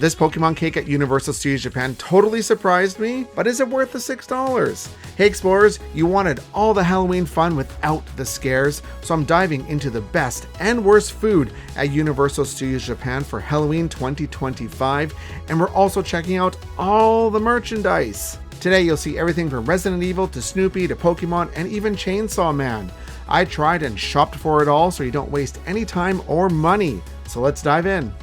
This Pokemon cake at Universal Studios Japan totally surprised me, but is it worth the $6? Hey Explorers, you wanted all the Halloween fun without the scares, so I'm diving into the best and worst food at Universal Studios Japan for Halloween 2025, and we're also checking out all the merchandise. Today you'll see everything from Resident Evil to Snoopy to Pokemon and even Chainsaw Man. I tried and shopped for it all so you don't waste any time or money, so let's dive in.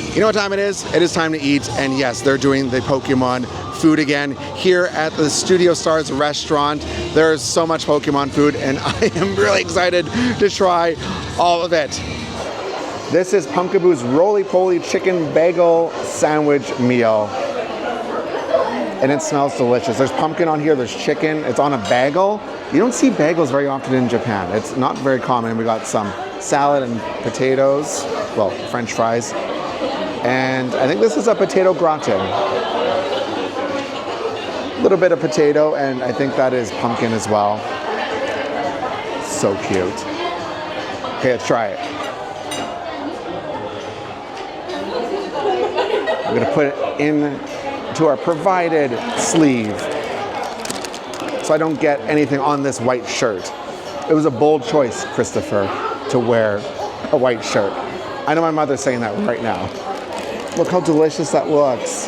You know what time it is? It is time to eat, and yes, they're doing the Pokemon food again here at the Studio Stars restaurant. There's so much Pokemon food, and I am really excited to try all of it. This is Pumpkaboo's Roly-Poly Chicken Bagel Sandwich Meal, and it smells delicious. There's pumpkin on here, there's chicken, it's on a bagel. You don't see bagels very often in Japan. It's not very common. We got some salad and potatoes, well, French fries. And I think this is a potato gratin. A little bit of potato, and I think that is pumpkin as well. So cute. Okay, let's try it. I'm gonna put it into our provided sleeve so I don't get anything on this white shirt. It was a bold choice, Christopher, to wear a white shirt. I know my mother's saying that right now. Look how delicious that looks.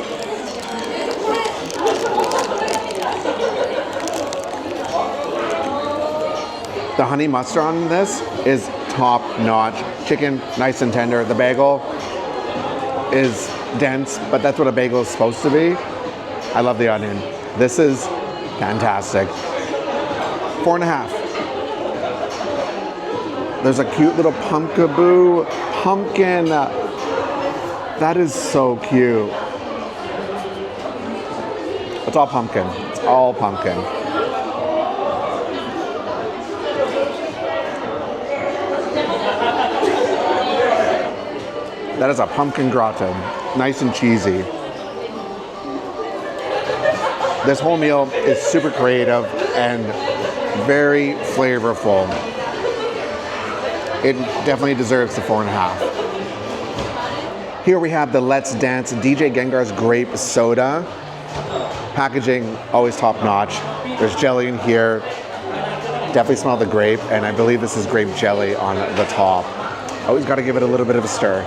The honey mustard on this is top notch. Chicken, nice and tender. The bagel is dense, but that's what a bagel is supposed to be. I love the onion. This is fantastic. 4.5. There's a cute little Pumpkaboo pumpkin. That is so cute. It's all pumpkin. It's all pumpkin. That is a pumpkin gratin. Nice and cheesy. This whole meal is super creative and very flavorful. It definitely deserves the 4.5. Here we have the Let's Dance DJ Gengar's Grape Soda. Packaging, always top notch. There's jelly in here. Definitely smell the grape, and I believe this is grape jelly on the top. Always gotta give it a little bit of a stir.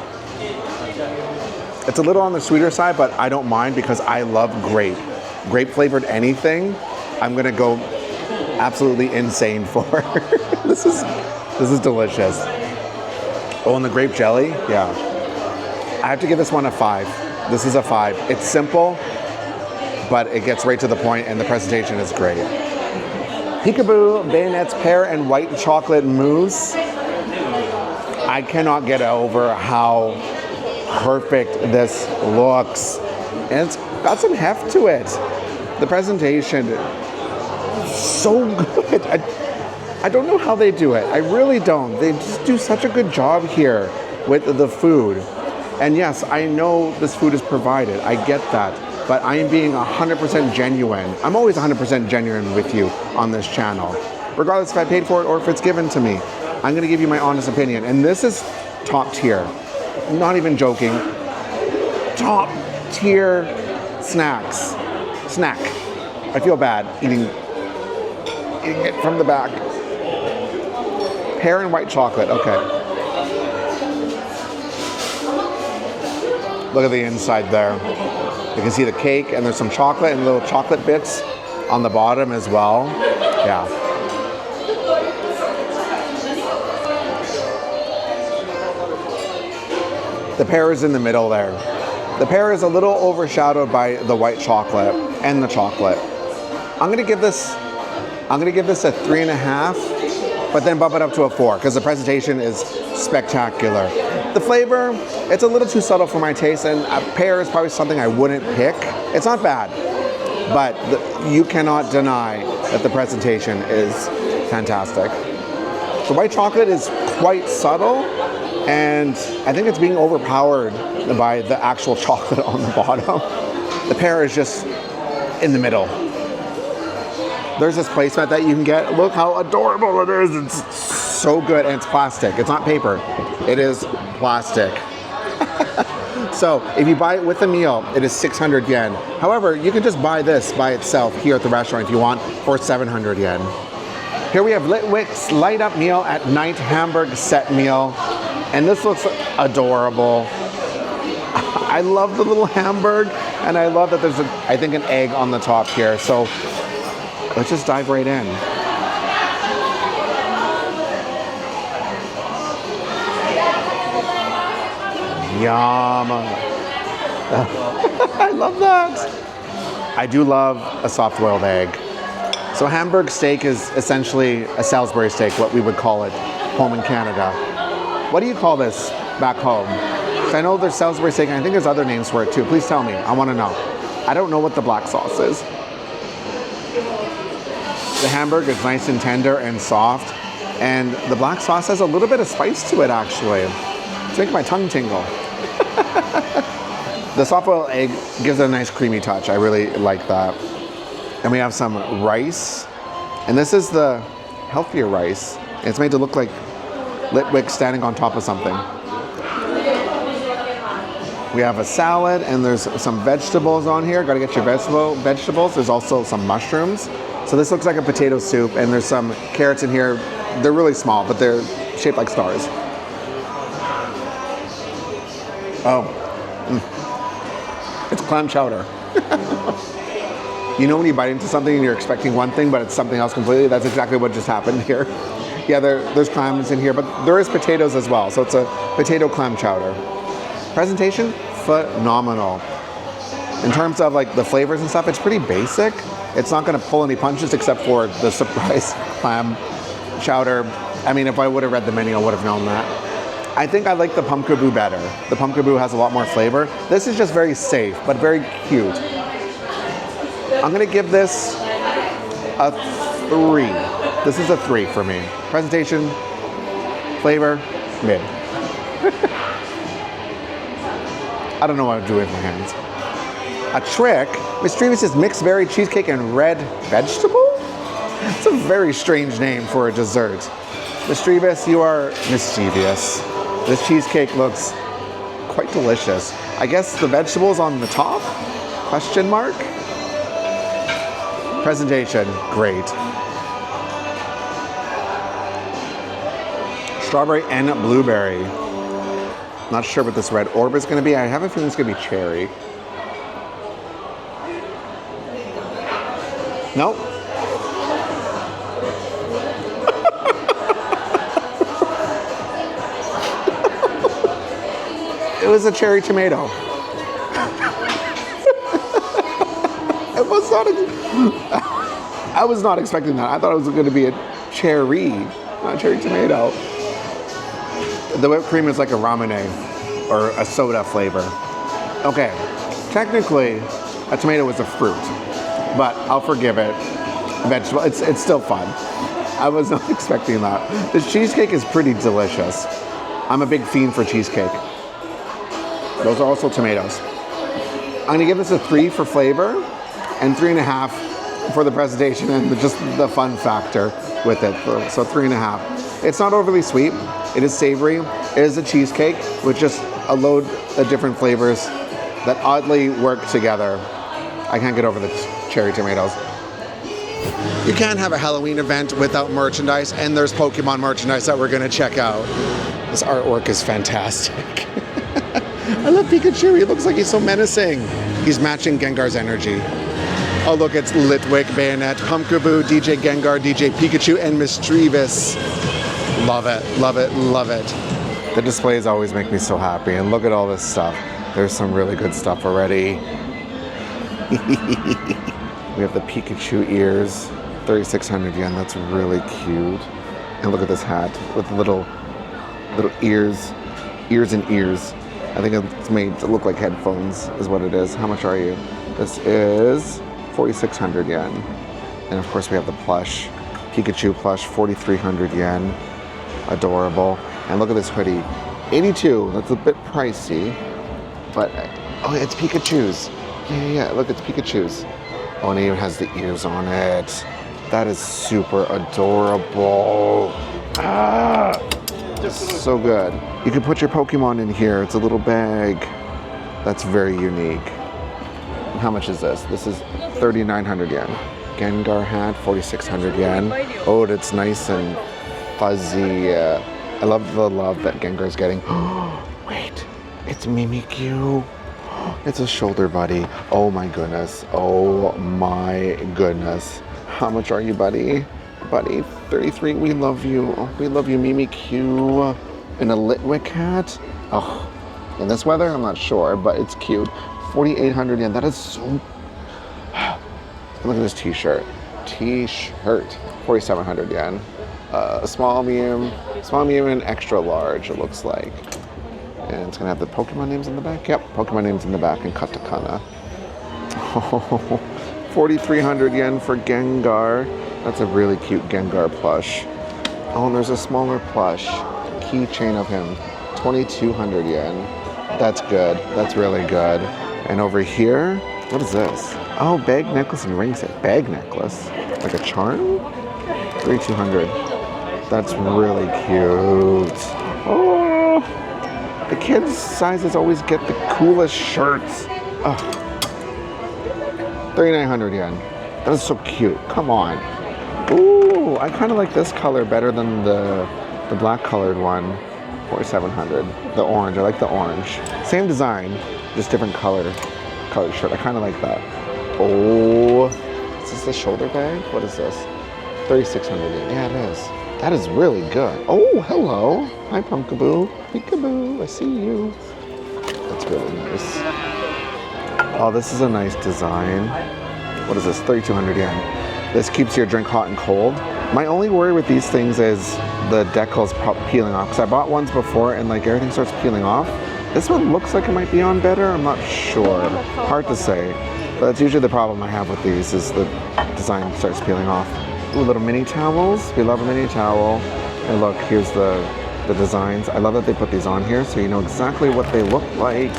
It's a little on the sweeter side, but I don't mind because I love grape. Grape flavored anything, I'm gonna go absolutely insane for. This is delicious. Oh, and the grape jelly, yeah. I have to give this one a 5. This is a 5. It's simple, but it gets right to the point, and the presentation is great. Peekaboo Bayonet's Pear and White Chocolate Mousse. I cannot get over how perfect this looks. And it's got some heft to it. The presentation, so good. I don't know how they do it. I really don't. They just do such a good job here with the food. And yes, I know this food is provided. I get that. But I am being 100% genuine. I'm always 100% genuine with you on this channel. Regardless if I paid for it or if it's given to me. I'm gonna give you my honest opinion. And this is top tier. Not even joking. Top tier snacks. Snack. I feel bad eating it from the back. Pear and white chocolate, okay. Look at the inside there. You can see the cake, and there's some chocolate and little chocolate bits on the bottom as well. Yeah. The pear is in the middle there. The pear is a little overshadowed by the white chocolate and the chocolate. I'm gonna give this a 3.5, but then bump it up to a 4 because the presentation is spectacular. The flavor, it's a little too subtle for my taste, and a pear is probably something I wouldn't pick. It's not bad, but you cannot deny that the presentation is fantastic. The white chocolate is quite subtle, and I think it's being overpowered by the actual chocolate on the bottom. The pear is just in the middle. There's this placemat that you can get. Look how adorable it is. It's so good, and it's plastic. It's not paper. It is plastic. So if you buy it with a meal, it is 600 yen. However, you can just buy this by itself here at the restaurant if you want for 700 yen. Here we have Litwick's Light Up Meal at Night Hamburg Set Meal. And this looks adorable. I love the little hamburg, and I love that there's, I think, an egg on the top here. So let's just dive right in. Yum. I love that. I do love a soft-boiled egg. So Hamburg steak is essentially a Salisbury steak, what we would call it home in Canada. What do you call this back home? So I know there's Salisbury steak, and I think there's other names for it too. Please tell me. I want to know. I don't know what the black sauce is. The Hamburg is nice and tender and soft, and the black sauce has a little bit of spice to it, actually. It's making my tongue tingle. The soft-boiled egg gives it a nice creamy touch. I really like that. And we have some rice. And this is the healthier rice. It's made to look like Litwick standing on top of something. We have a salad, and there's some vegetables on here. Gotta get your vegetables. There's also some mushrooms. So this looks like a potato soup, and there's some carrots in here. They're really small, but they're shaped like stars. Oh. It's clam chowder. You know when you bite into something and you're expecting one thing, but it's something else completely? That's exactly what just happened here. Yeah, there's clams in here, but there is potatoes as well. So it's a potato clam chowder. Presentation, phenomenal. In terms of like the flavors and stuff, it's pretty basic. It's not gonna pull any punches except for the surprise clam chowder. I mean, if I would have read the menu, I would have known that. I think I like the pumpkaboo better. The pumpkaboo has a lot more flavor. This is just very safe, but very cute. I'm gonna give this a 3. This is a 3 for me. Presentation, flavor, mid. I don't know what I'm doing with my hands. A trick, Mischievous' mixed berry cheesecake and red vegetable? It's a very strange name for a dessert. Mischievous, you are mischievous. This cheesecake looks quite delicious. I guess the vegetables on the top? Question mark? Presentation, great. Strawberry and blueberry. Not sure what this red orb is gonna be. I have a feeling it's gonna be cherry. Nope. It was a cherry tomato. I was not expecting that. I thought it was going to be a cherry, not a cherry tomato. The whipped cream is like a ramen or a soda flavor. Okay, technically, a tomato is a fruit, but I'll forgive it. Vegetable, it's still fun. I was not expecting that. This cheesecake is pretty delicious. I'm a big fiend for cheesecake. Those are also tomatoes. I'm gonna give this a 3 for flavor and 3.5 for the presentation and just the fun factor with it. So 3.5. It's not overly sweet. It is savory. It is a cheesecake with just a load of different flavors that oddly work together. I can't get over the cherry tomatoes. You can't have a Halloween event without merchandise, and there's Pokemon merchandise that we're gonna check out. This artwork is fantastic. I love Pikachu. He looks like he's so menacing. He's matching Gengar's energy. Oh, look, it's Litwick, Bayonet, Pumpkaboo, DJ Gengar, DJ Pikachu, and Mischievous. Love it, love it, love it. The displays always make me so happy, and look at all this stuff. There's some really good stuff already. We have the Pikachu ears, 3,600 yen. That's really cute. And look at this hat with little ears and ears. I think it's made to look like headphones is what it is. How much are you? This is 4,600 yen. And of course we have the plush, Pikachu plush, 4,300 yen. Adorable. And look at this hoodie, 82. That's a bit pricey, but oh, it's Pikachu's. Yeah, look, it's Pikachu's. Oh, and it even has the ears on it. That is super adorable. Ah, so good. You can put your Pokemon in here. It's a little bag. That's very unique. How much is this? This is 3,900 yen. Gengar hat, 4,600 yen. Oh, it's nice and fuzzy. I love the love that Gengar's getting. Wait, it's Mimikyu. It's a shoulder buddy. Oh my goodness. Oh my goodness. How much are you, buddy? Buddy, 33. We love you. Oh, we love you, Mimikyu. In a Litwick hat. Oh, in this weather, I'm not sure, but it's cute. 4,800 yen. That is so... Look at this t-shirt. T-shirt. 4,700 yen. Small, medium, and extra large, it looks like. And it's gonna have the Pokemon names in the back. Yep, Pokemon names in the back and katakana. Oh, 4,300 yen for Gengar. That's a really cute Gengar plush. Oh, and there's a smaller plush keychain of him. 2,200 yen. That's good. That's really good. And over here, what is this? Oh, bag necklace and ring set. Bag necklace? Like a charm? 3,200. That's really cute. Oh, the kids' sizes always get the coolest shirts. Oh. 3,900 yen. That is so cute. Come on. Ooh, I kind of like this color better than the black colored one. 4,700. The orange. I like the orange. Same design, just different colored shirt. I kind of like that. Oh, is this the shoulder bag? What is this? 3,600 yen. Yeah, it is. That is really good. Oh, hello. Hi, Pumpkaboo. Peekaboo, I see you. That's really nice. Oh, this is a nice design. What is this? 3,200 yen. This keeps your drink hot and cold. My only worry with these things is the decal's peeling off. Because I bought ones before and like everything starts peeling off. This one looks like it might be on better. I'm not sure. Hard to say. But that's usually the problem I have with these is the design starts peeling off. Ooh, little mini towels. We love a mini towel. And look, here's the designs. I love that they put these on here so you know exactly what they look like.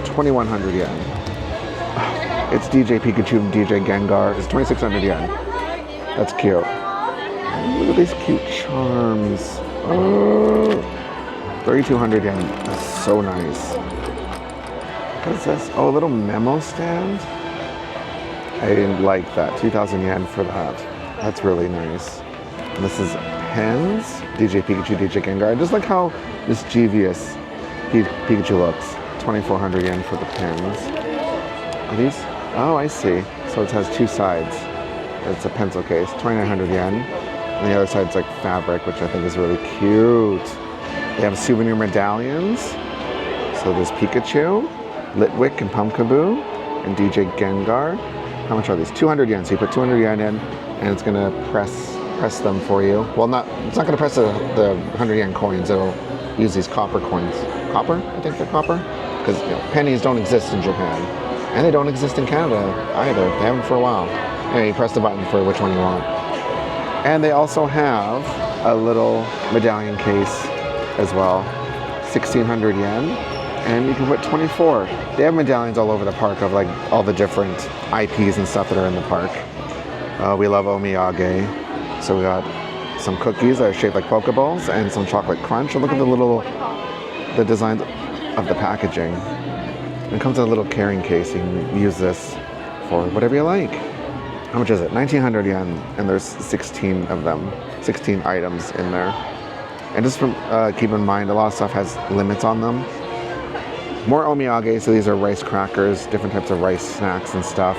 2,100 yen. It's DJ Pikachu and DJ Gengar. It's 2,600 yen. That's cute. Look at these cute charms. Oh, 3,200 yen. That's so nice. What is this? Oh, a little memo stand. I didn't like that. 2,000 yen for that. That's really nice. And this is pens. DJ Pikachu, DJ Gengar. I just like how mischievous Pikachu looks. 2,400 yen for the pens. Are these? Oh, I see. So it has two sides. It's a pencil case. 2,900 yen. And the other side's like fabric, which I think is really cute. They have souvenir medallions. So there's Pikachu, Litwick, and Pumpkaboo, and DJ Gengar. How much are these? 200 yen. So you put 200 yen in, and it's gonna press them for you. Well, it's not gonna press the 100 yen coins. It'll use these copper coins. Copper? I think they're copper. Because pennies don't exist in Japan, and they don't exist in Canada either. They haven't for a while. Yeah, you press the button for which one you want. And they also have a little medallion case as well. 1,600 yen. And you can put 24. They have medallions all over the park of like all the different IPs and stuff that are in the park. We love omiyage. So we got some cookies that are shaped like Pokeballs and some chocolate crunch. And look at the designs of the packaging. It comes in a little carrying case. You can use this for whatever you like. How much is it? 1,900 yen. And there's 16 of them. 16 items in there. And just keep in mind, a lot of stuff has limits on them. More omiyage, so these are rice crackers, different types of rice snacks and stuff.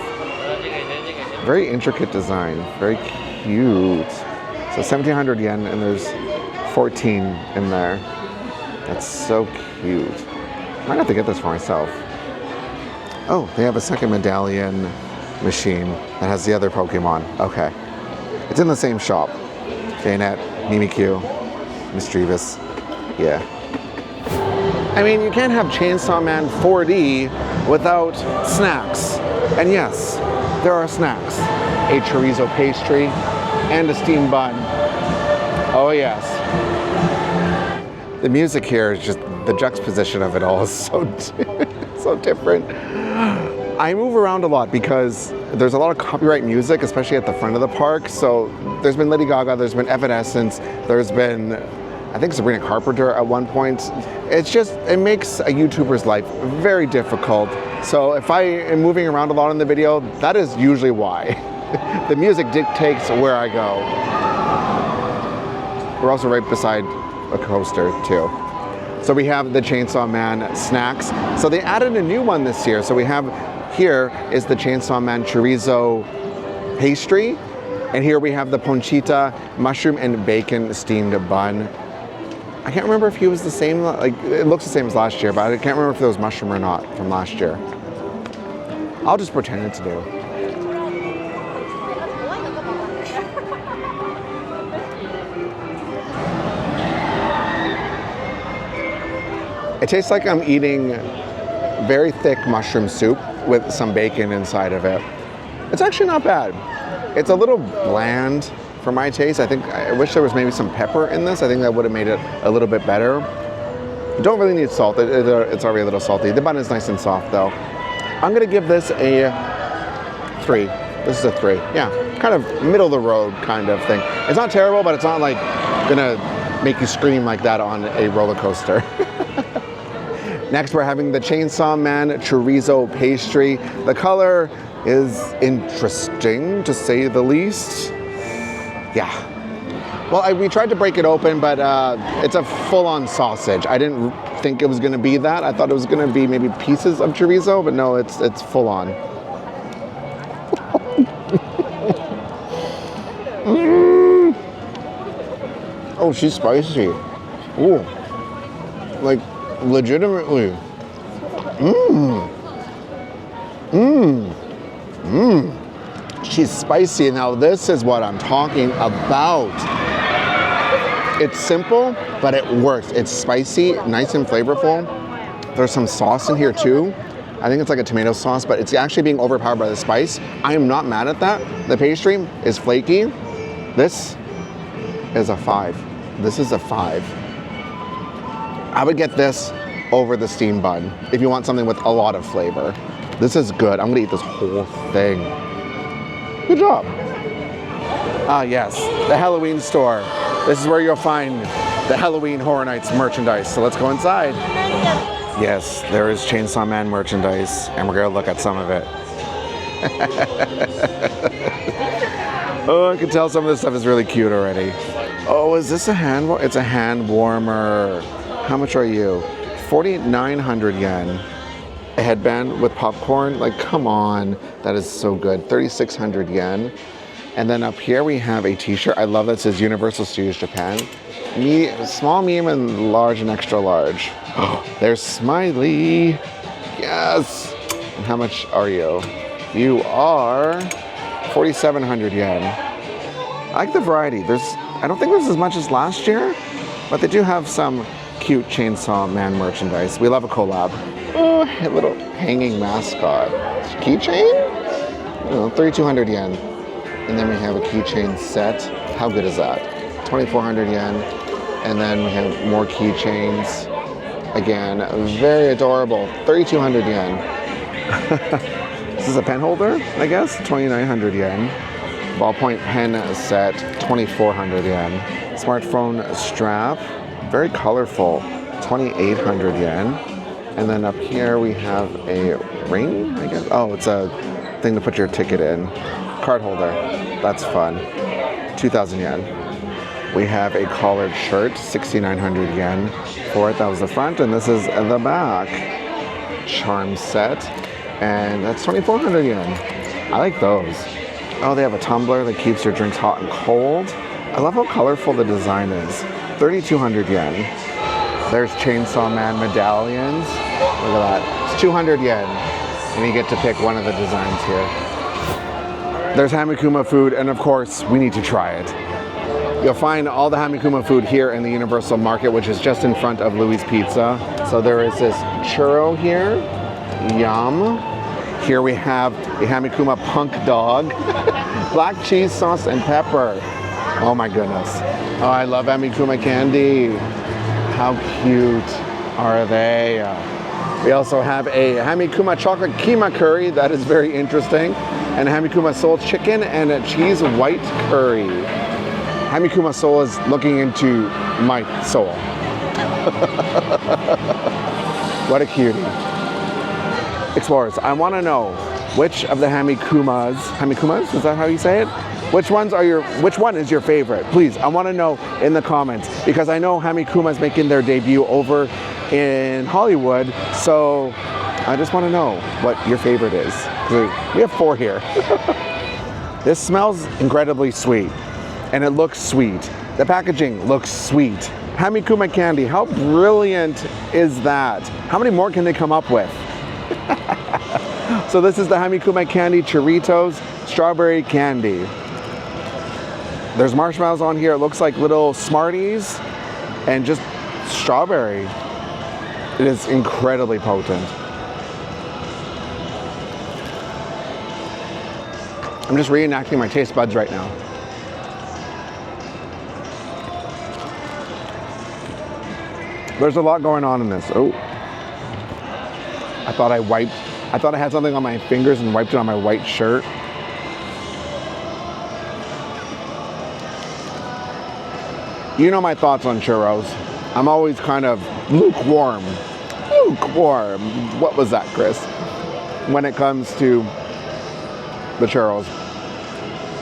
Very intricate design, very cute. So 1,700 yen, and there's 14 in there. That's so cute. I might have to get this for myself. Oh, they have a second medallion machine that has the other Pokemon. Okay. It's in the same shop. Janet, Mimikyu, Mischievous. Yeah. I mean, you can't have Chainsaw Man 4D without snacks. And yes, there are snacks. A chorizo pastry and a steamed bun. Oh yes. The music here is just, the juxtaposition of it all is so, so different. I move around a lot because there's a lot of copyright music, especially at the front of the park. So there's been Lady Gaga, there's been Evanescence, there's been I think Sabrina Carpenter at one point. It makes a YouTuber's life very difficult. So if I am moving around a lot in the video, that is usually why. The music dictates where I go. We're also right beside a coaster too. So we have the Chainsaw Man snacks. So they added a new one this year. So we have, here is the Chainsaw Man chorizo pastry. And here we have the Ponchita mushroom and bacon steamed bun. I can't remember if he was the same, like it looks the same as last year, but I can't remember if there was mushroom or not from last year. I'll just pretend it's new. It tastes like I'm eating very thick mushroom soup with some bacon inside of it. It's actually not bad. It's a little bland for my taste. I wish there was maybe some pepper in this. I think that would have made it a little bit better. You don't really need salt. It's already a little salty. The bun is nice and soft though. I'm gonna give this a 3. This is a 3. Yeah, kind of middle of the road kind of thing. It's not terrible, but it's not like gonna make you scream like that on a roller coaster. Next, we're having the Chainsaw Man chorizo pastry. The color is interesting, to say the least. Yeah. Well, we tried to break it open, but it's a full-on sausage. I didn't think it was going to be that. I thought it was going to be maybe pieces of chorizo, but no, it's full-on. Oh, she's spicy. Ooh. Like, legitimately. She's spicy. Now this is what I'm talking about. It's simple, but it works. It's spicy, nice and flavorful. There's some sauce in here too. I think it's like a tomato sauce, but it's actually being overpowered by the spice. I am not mad at that. The pastry is flaky. This is a 5. This is a 5. I would get this over the steamed bun if you want something with a lot of flavor. This is good. I'm gonna eat this whole thing. Good job. Ah, yes, the Halloween store. This is where you'll find the Halloween Horror Nights merchandise. So let's go inside. Yes, there is Chainsaw Man merchandise, and we're gonna look at some of it. Oh, I can tell some of this stuff is really cute already. Oh, is this a hand warmer? It's a hand warmer. How much are you? 4,900 yen. A headband with popcorn, like come on. That is so good, 3,600 yen. And then up here we have a t-shirt. I love that it says Universal Studios Japan. Small, medium, and large and extra large. Oh, there's Smiley. Yes. And how much are you? You are 4,700 yen. I like the variety. I don't think there's as much as last year, but they do have some cute Chainsaw Man merchandise. We love a collab. Oh, a little hanging mascot. Keychain? 3,200 yen. And then we have a keychain set. How good is that? 2,400 yen. And then we have more keychains. Again, very adorable. 3,200 yen. This is a pen holder, I guess. 2,900 yen. Ballpoint pen set. 2,400 yen. Smartphone strap. Very colorful. 2,800 yen. And then up here we have a ring, I guess. Oh, it's a thing to put your ticket in. Card holder. That's fun. 2,000 yen. We have a collared shirt, 6,900 yen for it. That was the front, and this is the back. Charm set, and that's 2,400 yen. I like those. Oh, they have a tumbler that keeps your drinks hot and cold. I love how colorful the design is. 3,200 yen. There's Chainsaw Man medallions. Look at that. It's 200 yen. And you get to pick one of the designs here. There's HamiKuma food, and of course, we need to try it. You'll find all the HamiKuma food here in the Universal Market, which is just in front of Louis Pizza. So there is this churro here. Yum. Here we have the HamiKuma punk dog. Black cheese sauce and pepper. Oh my goodness. Oh, I love HamiKuma candy. How cute are they? We also have a HamiKuma chocolate keema curry. That is very interesting. And HamiKuma Seoul chicken and a cheese white curry. HamiKuma Seoul is looking into my soul. What a cutie. Explorers, I want to know which of the HamiKumas, is that how you say it? Which one is your favorite? Please, I want to know in the comments, because I know HamiKuma is making their debut over in Hollywood, so I just want to know what your favorite is. We have 4 here. This smells incredibly sweet, and it looks sweet. The packaging looks sweet. HamiKuma candy, how brilliant is that? How many more can they come up with? So this is the HamiKuma candy Churritos strawberry candy. There's marshmallows on here. It looks like little Smarties and just strawberry. It is incredibly potent. I'm just reenacting my taste buds right now. There's a lot going on in this. Oh. I thought I had something on my fingers and wiped it on my white shirt. You know my thoughts on churros. I'm always kind of lukewarm. Lukewarm. What was that, Chris? When it comes to the churros.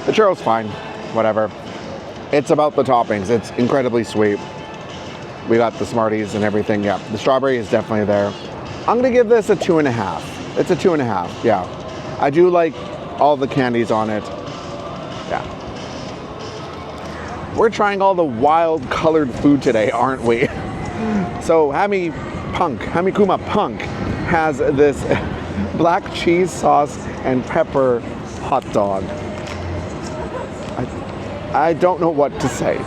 The churros, fine. Whatever. It's about the toppings. It's incredibly sweet. We got the Smarties and everything. Yeah, the strawberry is definitely there. I'm gonna give this a 2.5. It's a 2.5, yeah. I do like all the candies on it. Yeah. We're trying all the wild colored food today, aren't we? So HamiKuma Punk has this black cheese sauce and pepper hot dog. I don't know what to say.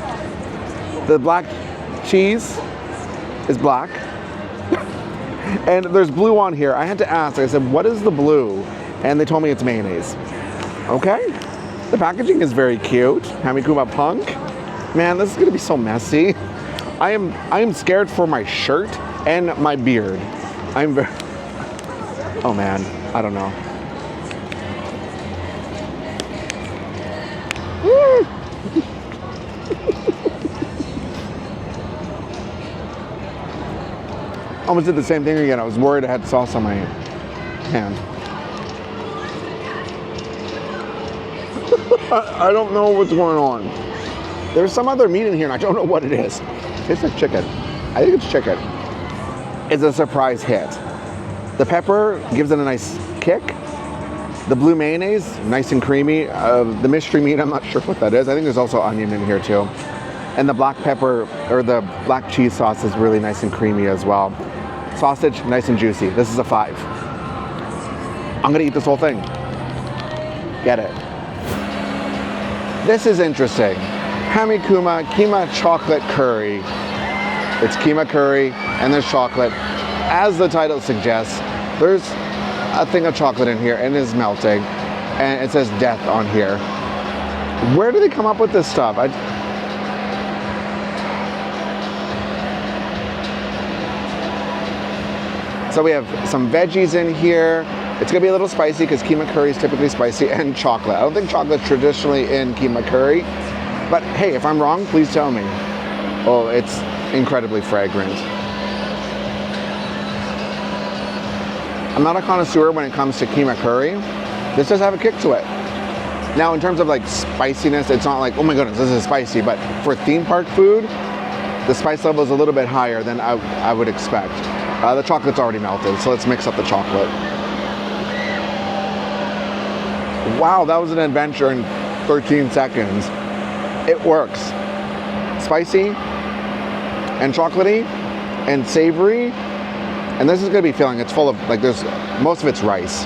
The black cheese is black. And there's blue on here. I had to ask, I said, what is the blue? And they told me it's mayonnaise. Okay. The packaging is very cute. HamiKuma Punk. Man, this is gonna be so messy. I am scared for my shirt and my beard. Oh man, I don't know. Almost did the same thing again. I was worried I had sauce on my hand. I don't know what's going on. There's some other meat in here and I don't know what it is. It's like chicken. I think it's chicken. It's a surprise hit. The pepper gives it a nice kick. The blue mayonnaise, nice and creamy. The mystery meat, I'm not sure what that is. I think there's also onion in here too. And the black pepper, or the black cheese sauce is really nice and creamy as well. Sausage, nice and juicy. This is a 5. I'm gonna eat this whole thing. Get it. This is interesting. HamiKuma Keema Chocolate Curry. It's keema curry and there's chocolate. As the title suggests, there's a thing of chocolate in here and it is melting. And it says death on here. Where do they come up with this stuff? So we have some veggies in here. It's gonna be a little spicy because keema curry is typically spicy, and chocolate. I don't think chocolate's traditionally in keema curry, but hey, if I'm wrong, please tell me. Oh, it's incredibly fragrant. I'm not a connoisseur when it comes to keema curry. This does have a kick to it. Now, in terms of like spiciness, it's not like, oh my goodness, this is spicy, but for theme park food, the spice level is a little bit higher than I would expect. The chocolate's already melted, so let's mix up the chocolate. Wow, that was an adventure in 13 seconds. It works. Spicy and chocolatey and savory. And this is gonna be filling. It's full of, like, most of it's rice.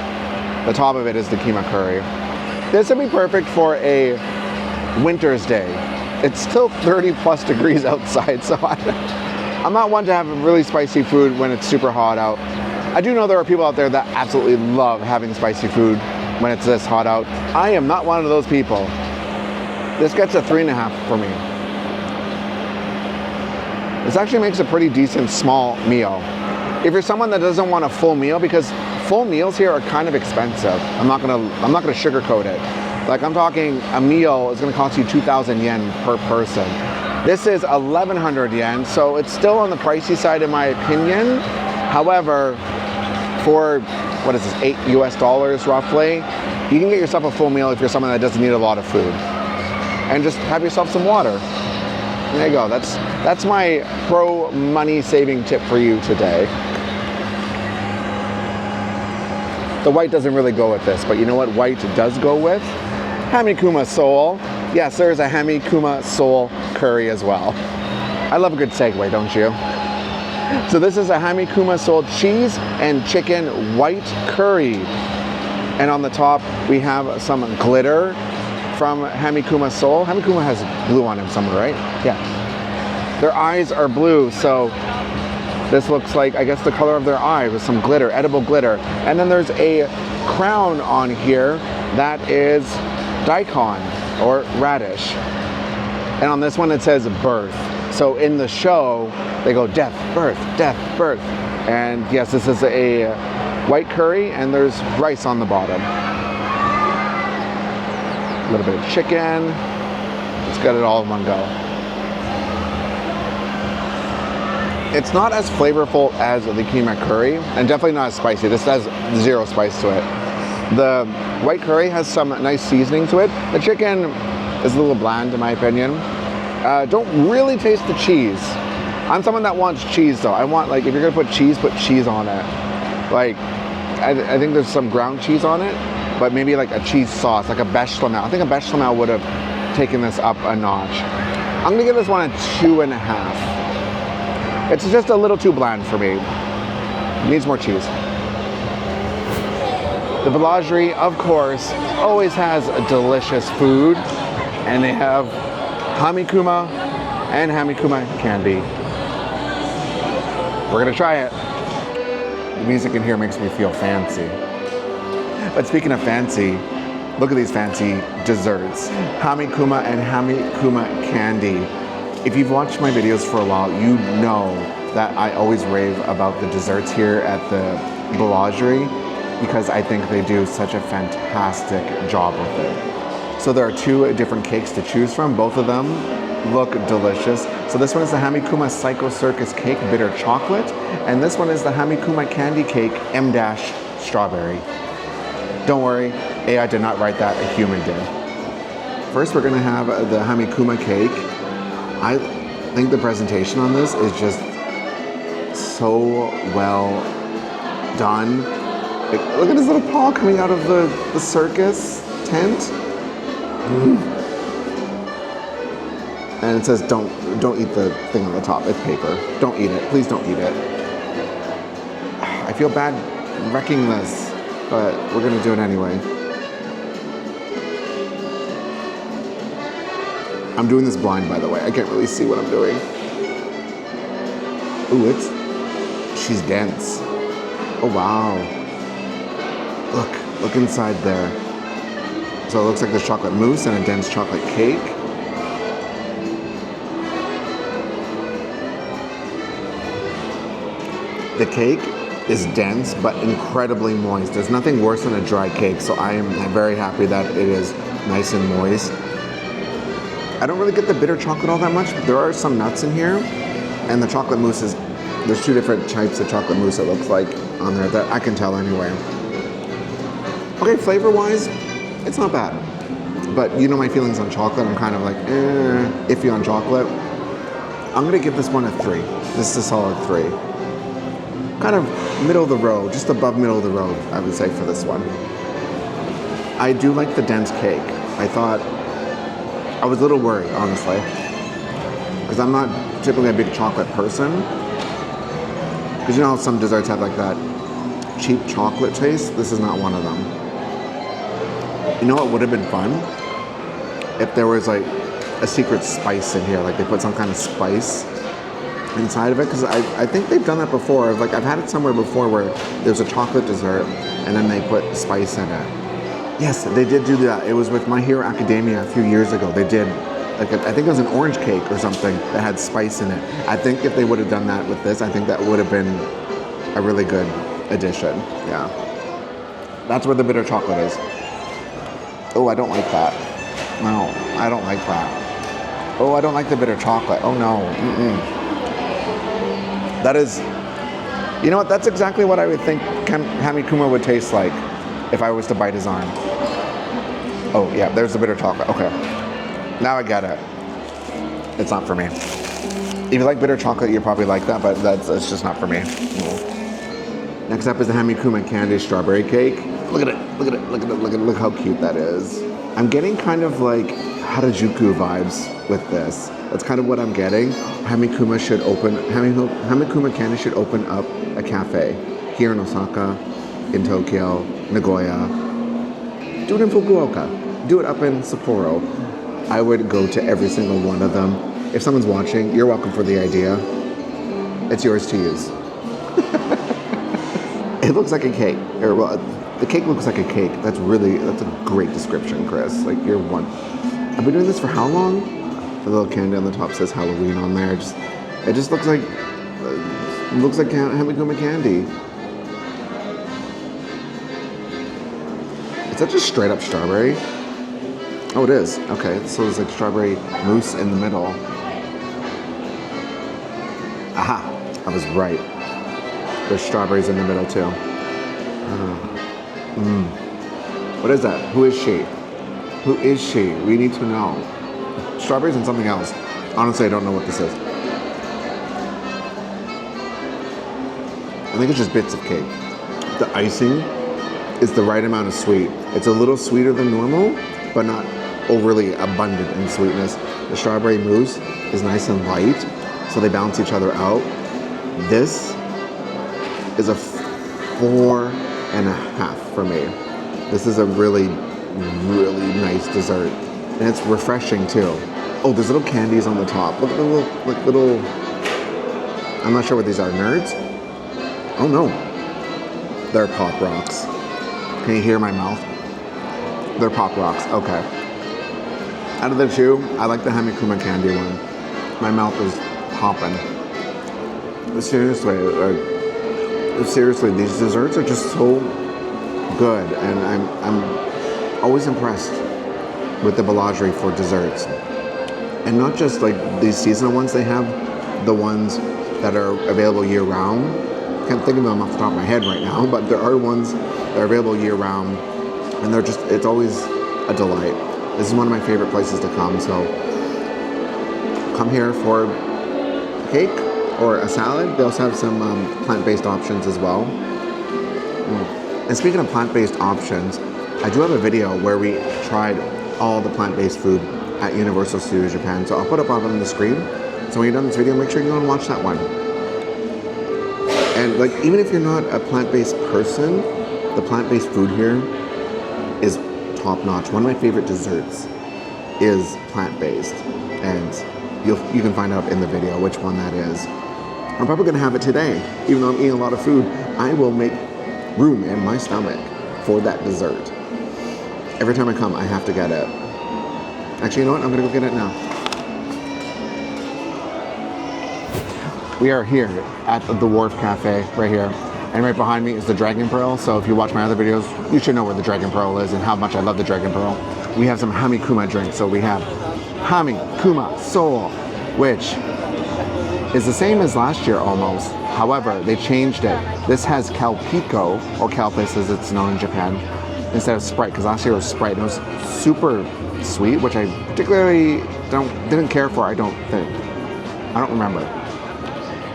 The top of it is the keema curry. This would be perfect for a winter's day. It's still 30 plus degrees outside, so I'm not one to have really spicy food when it's super hot out. I do know there are people out there that absolutely love having spicy food when it's this hot out. I am not one of those people. This gets a 3.5 for me. This actually makes a pretty decent small meal. If you're someone that doesn't want a full meal, because full meals here are kind of expensive. I'm not gonna sugarcoat it. Like, I'm talking a meal is gonna cost you 2,000 yen per person. This is 1,100 yen, so it's still on the pricey side in my opinion. However, for, what is this, $8 US roughly, you can get yourself a full meal if you're someone that doesn't need a lot of food. And just have yourself some water. There you go, that's my pro money saving tip for you today. The white doesn't really go with this, but you know what white does go with? HamiKuma Seoul. Yes, there is a HamiKuma Seoul curry as well. I love a good segue, don't you? So this is a HamiKuma Seoul cheese and chicken white curry. And on the top, we have some glitter from HamiKuma Seoul. HamiKuma has blue on him somewhere, right? Yeah. Their eyes are blue, so this looks like, I guess, the color of their eye with some glitter, edible glitter. And then there's a crown on here that is daikon or radish. And on this one it says birth. So in the show, they go death, birth, death, birth. And yes, this is a white curry and there's rice on the bottom. A little bit of chicken. Let's get it all in one go. It's not as flavorful as the keema curry, and definitely not as spicy. This has zero spice to it. The white curry has some nice seasoning to it. The chicken is a little bland in my opinion. Don't really taste the cheese. I'm someone that wants cheese though. I want, like, if you're gonna put cheese on it. Like, I think there's some ground cheese on it, but maybe like a cheese sauce, like a bechamel. I think a bechamel would have taken this up a notch. I'm gonna give this one a 2.5. It's just a little too bland for me. It needs more cheese. The Boulangerie, of course, always has delicious food, and they have HamiKuma and HamiKuma candy. We're gonna try it. The music in here makes me feel fancy. But speaking of fancy, look at these fancy desserts. HamiKuma and HamiKuma candy. If you've watched my videos for a while, you know that I always rave about the desserts here at the Boulangerie because I think they do such a fantastic job with it. So there are 2 different cakes to choose from. Both of them look delicious. So this one is the HamiKuma Psycho Circus Cake Bitter Chocolate, and this one is the HamiKuma Candy Cake M- Strawberry. Don't worry, AI did not write that, a human did. First, we're gonna have the HamiKuma cake. I think the presentation on this is just so well done. Like, look at his little paw coming out of the circus tent. And it says don't eat the thing on the top. It's paper. Don't eat it. Please don't eat it. I feel bad wrecking this, but we're gonna do it anyway. I'm doing this blind, by the way. I can't really see what I'm doing. Ooh, she's dense. Oh, wow. Look inside there. So it looks like there's chocolate mousse and a dense chocolate cake. The cake is dense, but incredibly moist. There's nothing worse than a dry cake, so I am very happy that it is nice and moist. I don't really get the bitter chocolate all that much, but there are some nuts in here. And the chocolate mousse is, there's 2 different types of chocolate mousse it looks like on there that I can tell anyway. Okay, flavor-wise, it's not bad. But you know my feelings on chocolate, I'm kind of like, iffy on chocolate. I'm gonna give this one a 3. This is a solid 3. Kind of middle of the road, just above middle of the road, I would say for this one. I do like the dense cake. I was a little worried, honestly, because I'm not typically a big chocolate person. Because you know how some desserts have like that cheap chocolate taste? This is not one of them. You know what would have been fun? If there was like a secret spice in here, like they put some kind of spice inside of it, because I think they've done that before. Like I've had it somewhere before where there's a chocolate dessert and then they put spice in it. Yes, they did do that. It was with My Hero Academia a few years ago. They did, like, I think it was an orange cake or something that had spice in it. I think if they would have done that with this, I think that would have been a really good addition. Yeah. That's where the bitter chocolate is. Oh, I don't like that. No, I don't like that. Oh, I don't like the bitter chocolate. Oh no. That is, you know what? That's exactly what I would think HamiKuma would taste like if I was to bite his arm. Oh yeah, there's the bitter chocolate. Okay. Now I get it. It's not for me. If you like bitter chocolate, you probably like that, but it's just not for me. Next up is the HamiKuma candy strawberry cake. Look at it, look at it, look at it, look at it, look how cute that is. I'm getting kind of like Harajuku vibes with this. That's kind of what I'm getting. HamiKuma candy should open up a cafe here in Osaka, in Tokyo, Nagoya. Do it in Fukuoka. Do it up in Sapporo. I would go to every single one of them. If someone's watching, you're welcome for the idea. It's yours to use. It looks like a cake. Or, well, the cake looks like a cake. That's a great description, Chris. Like, you're one. I've been doing this for how long? The little candy on the top says Halloween on there. It just looks like HamiKuma candy. Is that just straight up strawberry? Oh, it is. Okay, so there's like strawberry mousse in the middle. Aha, I was right. There's strawberries in the middle too. What is that? Who is she? Who is she? We need to know. Strawberries and something else. Honestly, I don't know what this is. I think it's just bits of cake. The icing is the right amount of sweet. It's a little sweeter than normal, but not overly abundant in sweetness. The strawberry mousse is nice and light, so they balance each other out. This is a 4.5 for me. This is a really, really nice dessert. And it's refreshing too. Oh, there's little candies on the top. Look at the little, I'm not sure what these are, nerds? Oh no, they're Pop Rocks. Can you hear my mouth? They're Pop Rocks, okay. Out of the two, I like the HamiKuma candy one. My mouth is popping. Seriously, these desserts are just so good, and I'm always impressed with the boulangerie for desserts. And not just like these seasonal ones, they have the ones that are available year round. Can't think of them off the top of my head right now, but there are ones that are available year round, and it's always a delight. This is one of my favorite places to come, so come here for cake or a salad. They also have some plant-based options as well. And speaking of plant-based options, I do have a video where we tried all the plant-based food at Universal Studios Japan, so I'll put it up on the screen. So when you're done this video, make sure you go and watch that one. And like, even if you're not a plant-based person, the plant-based food here is top-notch. One of my favorite desserts is plant-based, and you can find out in the video which one that is. I'm probably gonna have it today. Even though I'm eating a lot of food, I will make room in my stomach for that dessert. Every time I come, I have to get it. Actually, you know what? I'm gonna go get it now. We are here at the Wharf Cafe, right here. And right behind me is the Dragon Pearl. So if you watch my other videos, you should know where the Dragon Pearl is and how much I love the Dragon Pearl. We have some HamiKuma drinks. So we have HamiKuma Soul, which is the same as last year almost. However, they changed it. This has Calpico, or Calpis as it's known in Japan, instead of Sprite, because last year it was Sprite. And it was super sweet, which I particularly didn't care for, I don't think. I don't remember.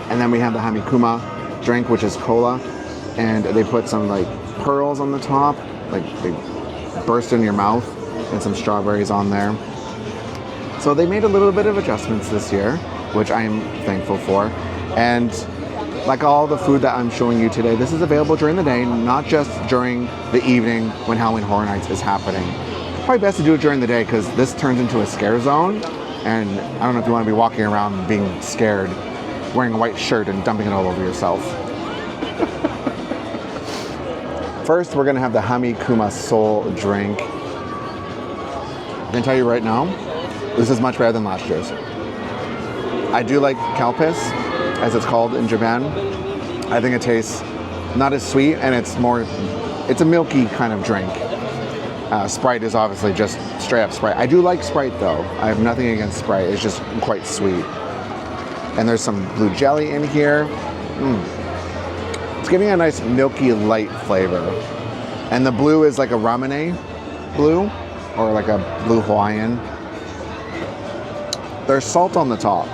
And then we have the HamiKuma drink, which is cola, and they put some like pearls on the top, like they burst in your mouth, and some strawberries on there. So they made a little bit of adjustments this year, which I'm thankful for. And like all the food that I'm showing you today, this is available during the day, not just during the evening when Halloween Horror Nights is happening. Probably best to do it during the day because this turns into a scare zone, and I don't know if you want to be walking around being scared, wearing a white shirt and dumping it all over yourself. First, we're gonna have the HamiKuma Soul drink. I can tell you right now, this is much better than last year's. I do like Calpis, as it's called in Japan. I think it tastes not as sweet, and it's a milky kind of drink. Sprite is obviously just straight up Sprite. I do like Sprite though. I have nothing against Sprite. It's just quite sweet. And there's some blue jelly in here. It's giving a nice milky light flavor. And the blue is like a ramune blue or like a blue Hawaiian. There's salt on the top.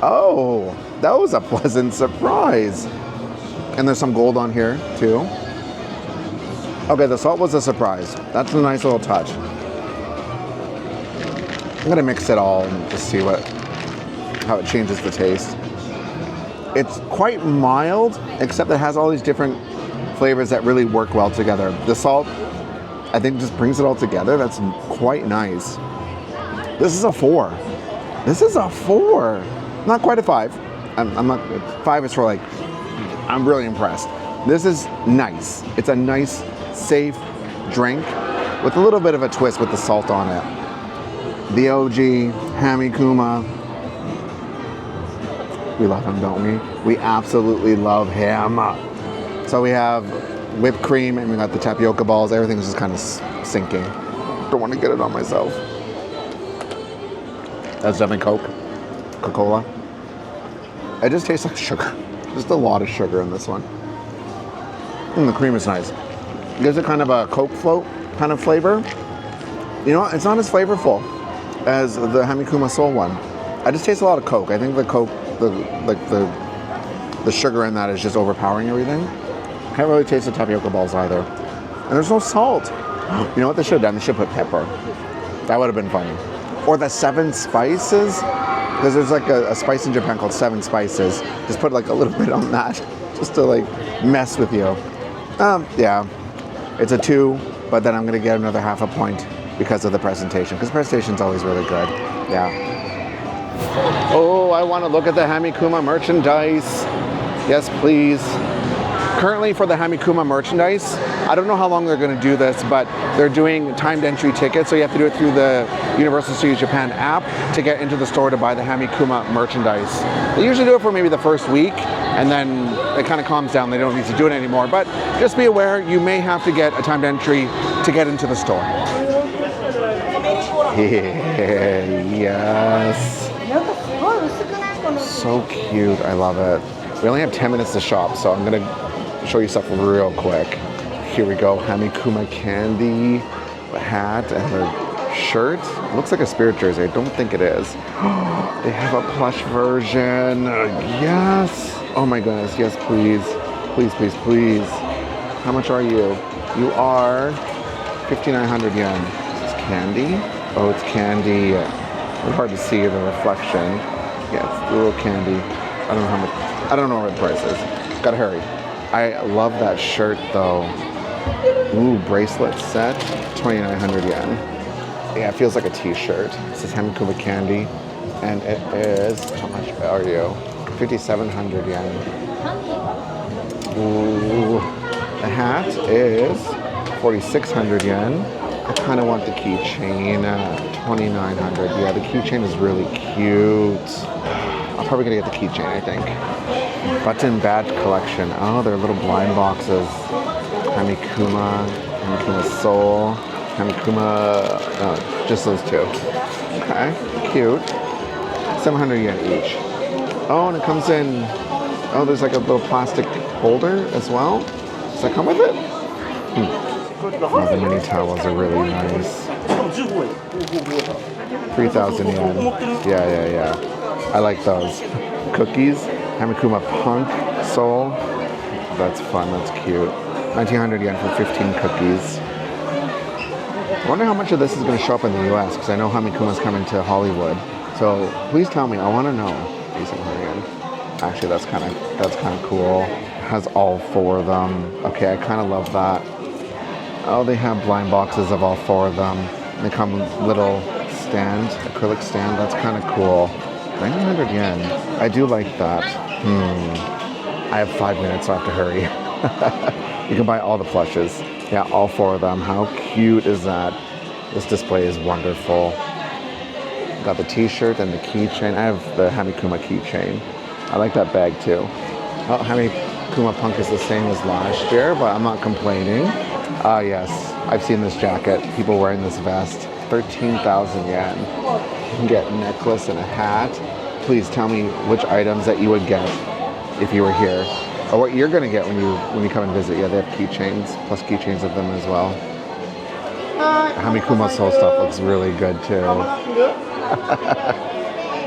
Oh, that was a pleasant surprise. And there's some gold on here too. Okay, the salt was a surprise. That's a nice little touch. I'm gonna mix it all and just see how it changes the taste. It's quite mild, except it has all these different flavors that really work well together. The salt, I think, just brings it all together. That's quite nice. This is a 4. This is a 4. Not quite a 5. I'm not. 5 is for like, I'm really impressed. This is nice. It's a nice, safe drink with a little bit of a twist with the salt on it. The OG HamiKuma. We love him, don't we? We absolutely love him. So we have whipped cream and we got the tapioca balls. Everything's just kind of sinking. Don't want to get it on myself. That's definitely Coca-Cola. It just tastes like sugar. Just a lot of sugar in this one. The cream is nice. It gives it kind of a Coke float kind of flavor. You know what? It's not as flavorful as the HamiKuma Soul one. I just taste a lot of Coke. I think the Coke, the sugar in that is just overpowering everything. Can't really taste the tapioca balls either. And there's no salt. You know what they should have done? They should put pepper. That would have been funny. Or the 7 spices. Because there's like a spice in Japan called 7 spices. Just put like a little bit on that. Just to like mess with you. Yeah. It's a 2, but then I'm going to get another half a point because of the presentation. Because presentation's always really good. Yeah. Oh, I want to look at the HamiKuma merchandise. Yes, please. Currently for the HamiKuma merchandise, I don't know how long they're going to do this, but they're doing timed entry tickets, so you have to do it through the Universal Studios Japan app to get into the store to buy the HamiKuma merchandise. They usually do it for maybe the first week, and then it kind of calms down. They don't need to do it anymore, but just be aware, you may have to get a timed entry to get into the store. Yes. So cute, I love it. We only have 10 minutes to shop, so I'm gonna show you stuff real quick. Here we go, HamiKuma candy, the hat, and her shirt. It looks like a Spirit jersey, I don't think it is. They have a plush version, yes. Oh my goodness, yes please. Please, please, please. How much are you? You are 5,900 yen. Is this candy? Oh, it's candy. It's hard to see the reflection. Yeah, it's a little candy. I don't know how much. I don't know what the price is. Gotta hurry. I love that shirt though. Ooh, bracelet set, 2,900 yen. Yeah, it feels like a t-shirt. It says HamiKuma candy, and it is, how much are you? 5,700 yen. Ooh, the hat is 4,600 yen. I kind of want the keychain, 2,900. Yeah, the keychain is really cute. I'm probably gonna get the keychain, I think. Button badge collection. Oh, they're little blind boxes. HamiKuma, HamiKuma Soul, HamiKuma, just those 2. Okay, cute. 700 yen each. Oh, and it comes in, oh, there's like a little plastic holder as well. Does that come with it? Oh, the mini towels are really nice. 3,000 yen. Yeah. I like those. Cookies. HamiKuma Punk Soul. That's fun, that's cute. 1,900 yen for 15 cookies. I wonder how much of this is going to show up in the US, because I know HamiKuma's coming to Hollywood. So please tell me, I want to know. Actually, that's kind of cool. It has all 4 of them. Okay, I kind of love that. Oh, they have blind boxes of all 4 of them. They come little stand, acrylic stand. That's kind of cool. 900 yen. I do like that. I have 5 minutes, so I have to hurry. You can buy all the plushes. Yeah, all 4 of them. How cute is that? This display is wonderful. Got the t-shirt and the keychain. I have the HamiKuma keychain. I like that bag too. Oh, HamiKuma Punk is the same as last year, but I'm not complaining. Yes. I've seen this jacket, people wearing this vest, 13,000 yen. You can get a necklace and a hat. Please tell me which items that you would get if you were here, or what you're gonna get when you come and visit. Yeah, they have keychains, plus keychains of them as well. HamiKuma Soul stuff looks really good too.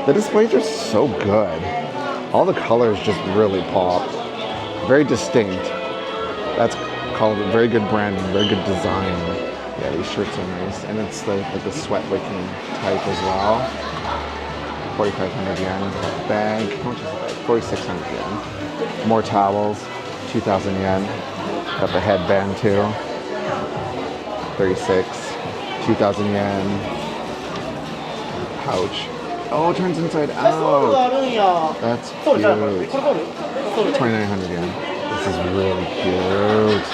The displays are so good. All the colors just really pop. Very distinct. That's called a very good branding, very good design. Yeah, these shirts are nice. And it's like the sweat wicking type as well. 4,500 yen. Bag, how much is the bag? 4,600 yen. More towels, 2,000 yen. Got the headband too. 36, 2,000 yen. Pouch. Oh, it turns inside out. That's cute. 2,900 yen. This is really cute.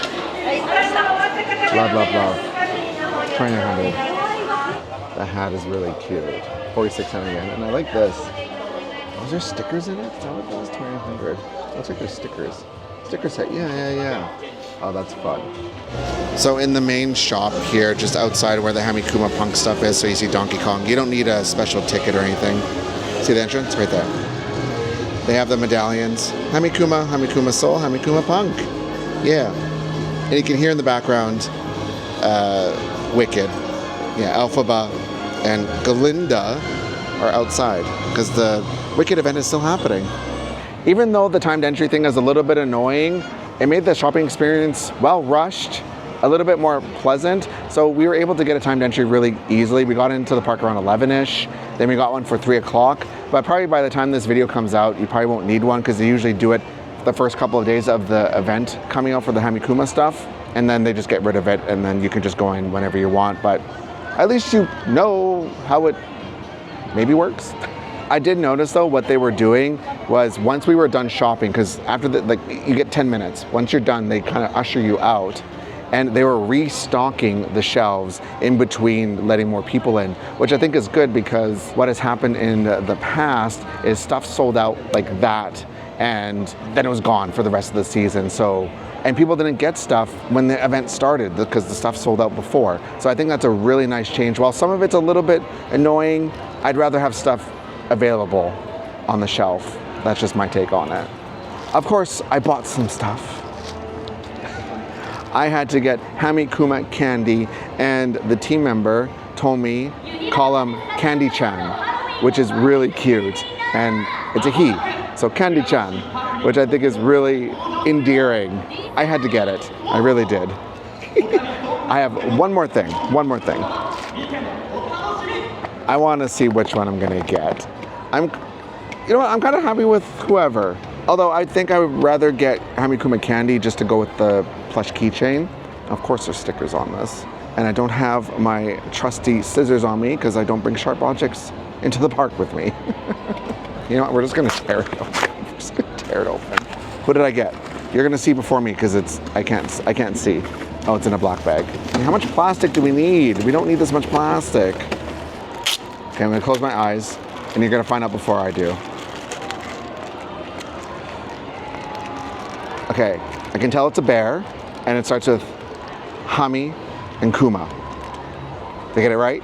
Love, love, love. 2,900. The hat is really cute. 4,600 yen. And I like this. Was there stickers in it? Is that what that was? 2,900. Looks like there's stickers. Sticker set. Yeah. Oh, that's fun. So in the main shop here, just outside where the HamiKuma Punk stuff is, so you see Donkey Kong, you don't need a special ticket or anything. See the entrance? Right there. They have the medallions. HamiKuma, HamiKuma Soul, HamiKuma Punk. Yeah. And you can hear in the background Wicked. Yeah, Alphaba and Galinda are outside because the Wicked event is still happening. Even though the timed entry thing is a little bit annoying, it made the shopping experience well rushed, a little bit more pleasant. So we were able to get a timed entry really easily. We got into the park around 11ish, then we got one for 3 o'clock. But probably by the time this video comes out, you probably won't need one because they usually do it the first couple of days of the event coming out for the HamiKuma stuff. And then they just get rid of it and then you can just go in whenever you want. But at least you know how it maybe works. I did notice though what they were doing was once we were done shopping, because after you get 10 minutes. Once you're done, they kind of usher you out, and they were restocking the shelves in between letting more people in, which I think is good because what has happened in the past is stuff sold out like that, and then it was gone for the rest of the season. And people didn't get stuff when the event started because the stuff sold out before. So I think that's a really nice change. While some of it's a little bit annoying, I'd rather have stuff available on the shelf. That's just my take on it. Of course, I bought some stuff. I had to get HamiKuma candy, and the team member told me, call him Candy-chan, which is really cute. And it's a he, so Candy-chan, which I think is really endearing. I had to get it. I really did. I have one more thing. I want to see which one I'm gonna get. I'm kind of happy with whoever. Although I think I would rather get HamiKuma candy just to go with the plush keychain. Of course there's stickers on this. And I don't have my trusty scissors on me because I don't bring sharp objects into the park with me. You know what, we're just gonna tear it open. What did I get? You're gonna see before me because I can't see. Oh, it's in a black bag. How much plastic do we need? We don't need this much plastic. Okay, I'm gonna close my eyes and you're gonna find out before I do. Okay, I can tell it's a bear and it starts with Hami and Kuma. Did I get it right?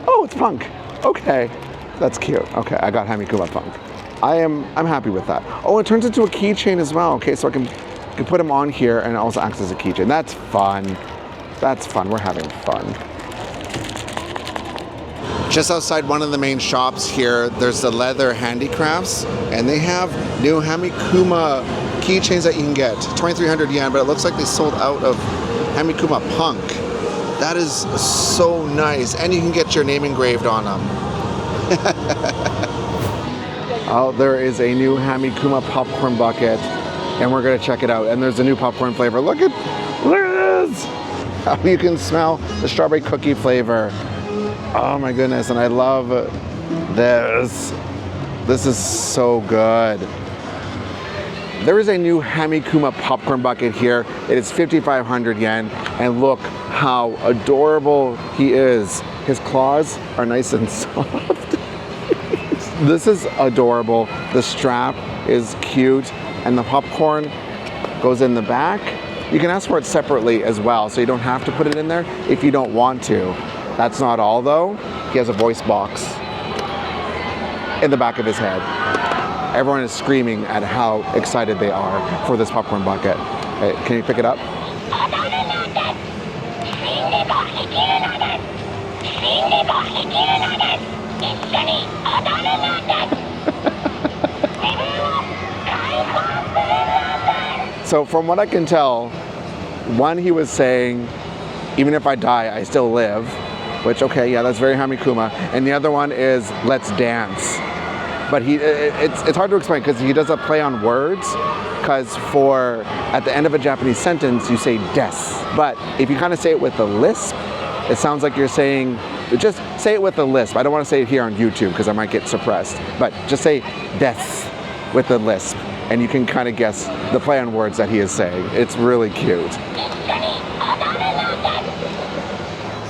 Oh, it's Punk. Okay, that's cute. Okay, I got HamiKuma Punk. I'm happy with that. Oh, it turns into a keychain as well. Okay, so I can put them on here and it also acts as a keychain. That's fun. That's fun. We're having fun. Just outside one of the main shops here, there's the leather handicrafts, and they have new HamiKuma keychains that you can get. 2,300 yen, but it looks like they sold out of HamiKuma Punk. That is so nice, and you can get your name engraved on them. Oh, there is a new HamiKuma popcorn bucket, and we're gonna check it out. And there's a new popcorn flavor. Look at this! You can smell the strawberry cookie flavor. Oh my goodness, and I love this. This is so good. There is a new HamiKuma popcorn bucket here. It is 5,500 yen, and look how adorable he is. His claws are nice and soft. This is adorable. The strap is cute, and the popcorn goes in the back, You can ask for it separately as well, so you don't have to put it in there if you don't want to. That's not all though. He has a voice box in the back of his head. Everyone is screaming at how excited they are for this popcorn bucket. Hey, can you pick it up? So from what I can tell, one, he was saying, even if I die, I still live, which, okay, yeah, that's very HamiKuma. And the other one is, let's dance. But it's hard to explain because he does a play on words, because at the end of a Japanese sentence, you say des. But if you kind of say it with a lisp, it sounds like you're saying, just say it with a lisp. I don't want to say it here on YouTube because I might get suppressed. But just say des with the lisp, and you can kind of guess the play on words that he is saying. It's really cute.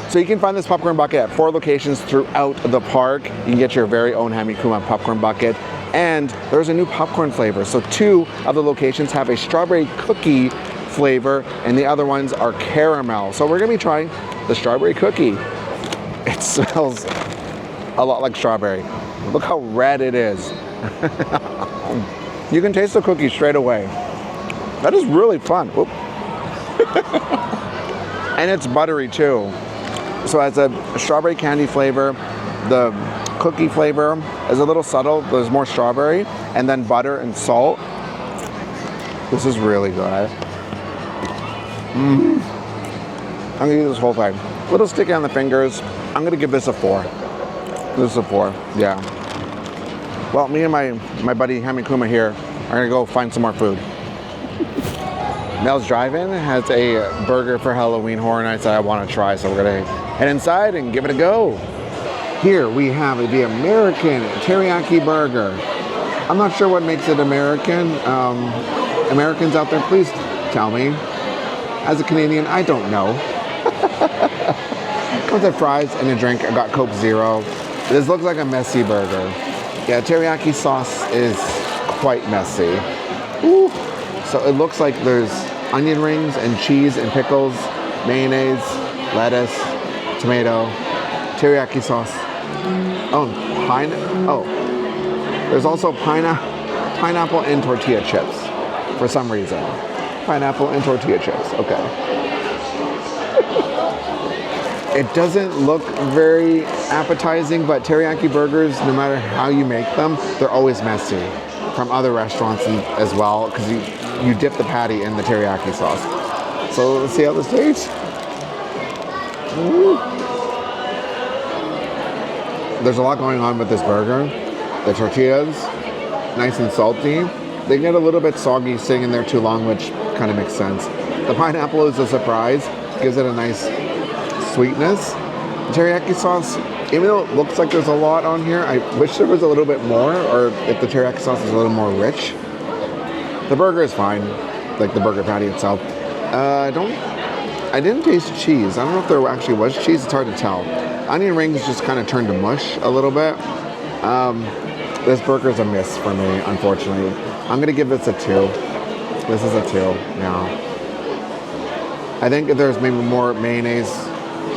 So you can find this popcorn bucket at 4 locations throughout the park. You can get your very own HamiKuma popcorn bucket. And there's a new popcorn flavor. So 2 of the locations have a strawberry cookie flavor, and the other ones are caramel. So we're gonna be trying the strawberry cookie. It smells a lot like strawberry. Look how red it is. You can taste the cookie straight away. That is really fun. And it's buttery too. So it has a strawberry candy flavor. The cookie flavor is a little subtle. There's more strawberry, and then butter and salt. This is really good. I'm gonna eat this whole thing. A little sticky on the fingers. I'm gonna give this a 4. This is a 4, yeah. Well, me and my buddy HamiKuma here are gonna go find some more food. Mel's Drive-In has a burger for Halloween Horror Nights that I want to try, so we're gonna head inside and give it a go. Here we have the American teriyaki burger. I'm not sure what makes it American. Americans out there, please tell me. As a Canadian, I don't know. Comes with fries and a drink. I got Coke Zero. This looks like a messy burger. Yeah, teriyaki sauce is quite messy. Ooh. So it looks like there's onion rings and cheese and pickles, mayonnaise, lettuce, tomato, teriyaki sauce. There's also pineapple and tortilla chips for some reason. Pineapple and tortilla chips, okay. It doesn't look very appetizing, but teriyaki burgers, no matter how you make them, they're always messy from other restaurants as well, because you dip the patty in the teriyaki sauce. So let's see how this tastes. Ooh. There's a lot going on with this burger. The tortillas, nice and salty. They get a little bit soggy sitting in there too long, which kind of makes sense. The pineapple is a surprise, gives it a nice sweetness. The teriyaki sauce, even though it looks like there's a lot on here, I wish there was a little bit more, or if the teriyaki sauce is a little more rich. The burger is fine, like the burger patty itself. I didn't taste cheese. I don't know if there actually was cheese, it's hard to tell. Onion rings just kind of turned to mush a little bit. This burger's a miss for me, unfortunately. I'm gonna give this a 2. This is a 2, yeah. I think if there's maybe more mayonnaise,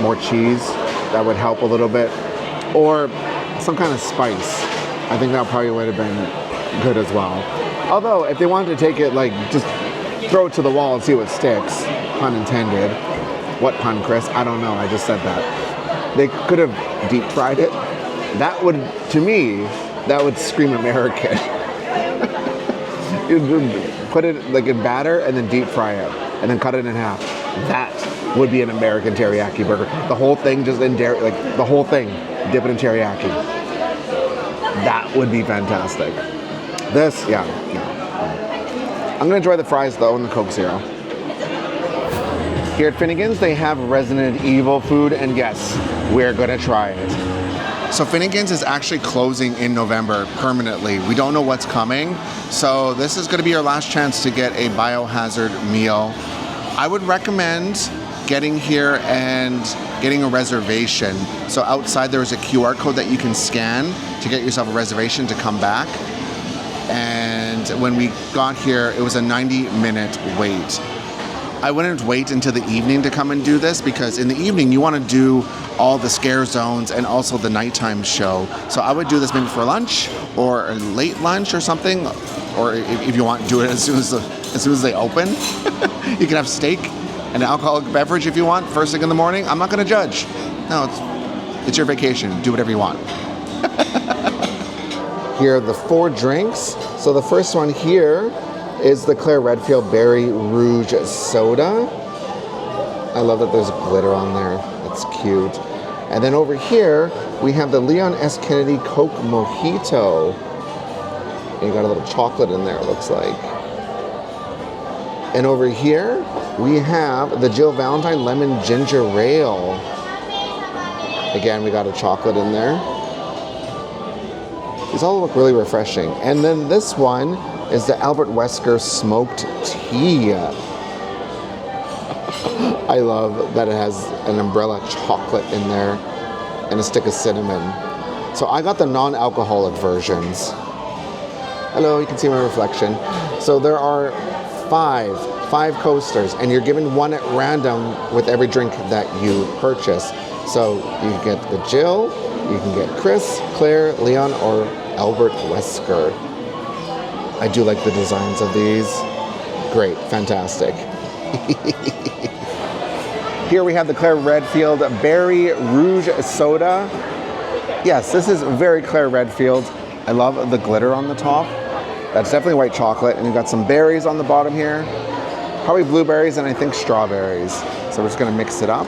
more cheese, that would help a little bit. Or some kind of spice. I think that probably would have been good as well. Although, if they wanted to take it, like, just throw it to the wall and see what sticks, pun intended. What pun, Chris? I don't know, I just said that. They could have deep fried it. That would, to me, that would scream American. You'd put it like in batter and then deep fry it and then cut it in half. That would be an American teriyaki burger. The whole thing just in dairy, like the whole thing, dip it in teriyaki. That would be fantastic. This, yeah. I'm gonna enjoy the fries though and the Coke Zero. Here at Finnegan's, they have Resident Evil food, and yes, we're gonna try it. So Finnegan's is actually closing in November permanently. We don't know what's coming, so this is gonna be our last chance to get a biohazard meal. I would recommend getting here and getting a reservation. So outside there is a QR code that you can scan to get yourself a reservation to come back. And when we got here, it was a 90-minute wait. I wouldn't wait until the evening to come and do this, because in the evening you want to do all the scare zones and also the nighttime show. So I would do this maybe for lunch or a late lunch or something, or if you want, do it as soon as they open. You can have steak and an alcoholic beverage if you want first thing in the morning. I'm not going to judge. No, it's your vacation. Do whatever you want. Here are the 4 drinks. So the first one here is the Claire Redfield Berry Rouge Soda. I love that there's glitter on there. That's cute. And then over here, we have the Leon S. Kennedy Coke Mojito. And you got a little chocolate in there, it looks like. And over here, we have the Jill Valentine Lemon Ginger Ale. Again, we got a chocolate in there. These all look really refreshing. And then this one is the Albert Wesker Smoked Tea. I love that it has an umbrella chocolate in there and a stick of cinnamon. So I got the non-alcoholic versions. Hello, you can see my reflection. So there are five coasters, and you're given one at random with every drink that you purchase. So you can get the Jill, you can get Chris, Claire, Leon, or Albert Wesker. I do like the designs of these. Great, fantastic. Here we have the Claire Redfield Berry Rouge Soda. Yes, this is very Claire Redfield. I love the glitter on the top. That's definitely white chocolate, and you've got some berries on the bottom here. Probably blueberries and I think strawberries. So we're just gonna mix it up.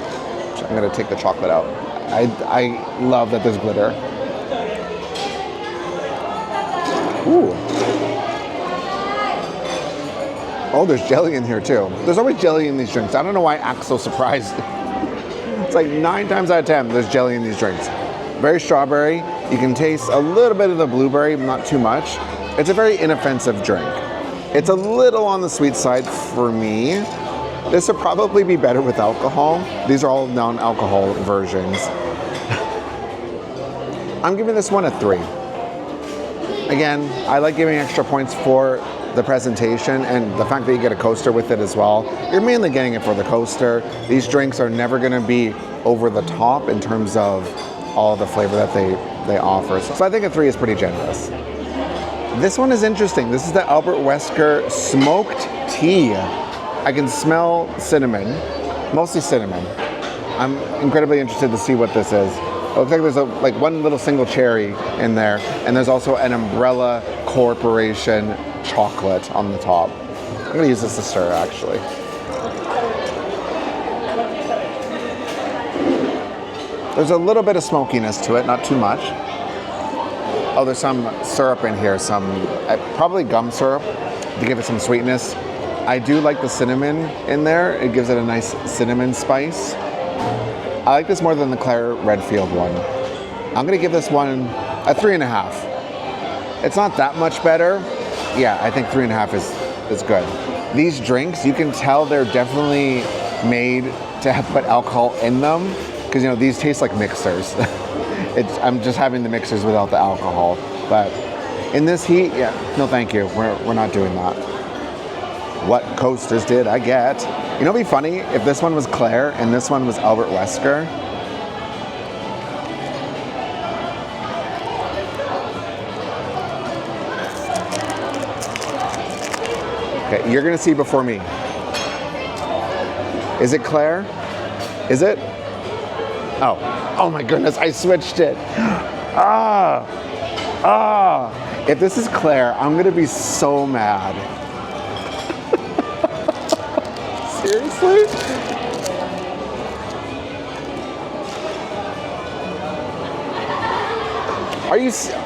I'm gonna take the chocolate out. I love that there's glitter. Ooh. Oh, there's jelly in here too. There's always jelly in these drinks. I don't know why I act so surprised. It's like 9 times out of 10, there's jelly in these drinks. Very strawberry. You can taste a little bit of the blueberry, not too much. It's a very inoffensive drink. It's a little on the sweet side for me. This would probably be better with alcohol. These are all non-alcohol versions. I'm giving this one a 3. Again, I like giving extra points for the presentation and the fact that you get a coaster with it as well. You're mainly getting it for the coaster. These drinks are never gonna be over the top in terms of all the flavor that they offer. So I think a 3 is pretty generous. This one is interesting. This is the Albert Wesker Smoked Tea. I can smell cinnamon, mostly cinnamon. I'm incredibly interested to see what this is. It looks like there's like one little single cherry in there, and there's also an Umbrella Corporation chocolate on the top. I'm gonna use this to stir, actually. There's a little bit of smokiness to it, not too much. Oh, there's some syrup in here, some probably gum syrup to give it some sweetness. I do like the cinnamon in there. It gives it a nice cinnamon spice. I like this more than the Claire Redfield one. I'm gonna give this one a 3.5. It's not that much better. Yeah, I think 3.5 is good. These drinks, you can tell they're definitely made to have put alcohol in them, because these taste like mixers. I'm just having the mixers without the alcohol. But in this heat, yeah, no thank you. We're not doing that. What coasters did I get? It'd be funny if this one was Claire and this one was Albert Wesker. Okay, you're gonna see before me. Is it Claire? Is it? Oh my goodness, I switched it. If this is Claire, I'm gonna be so mad. Seriously?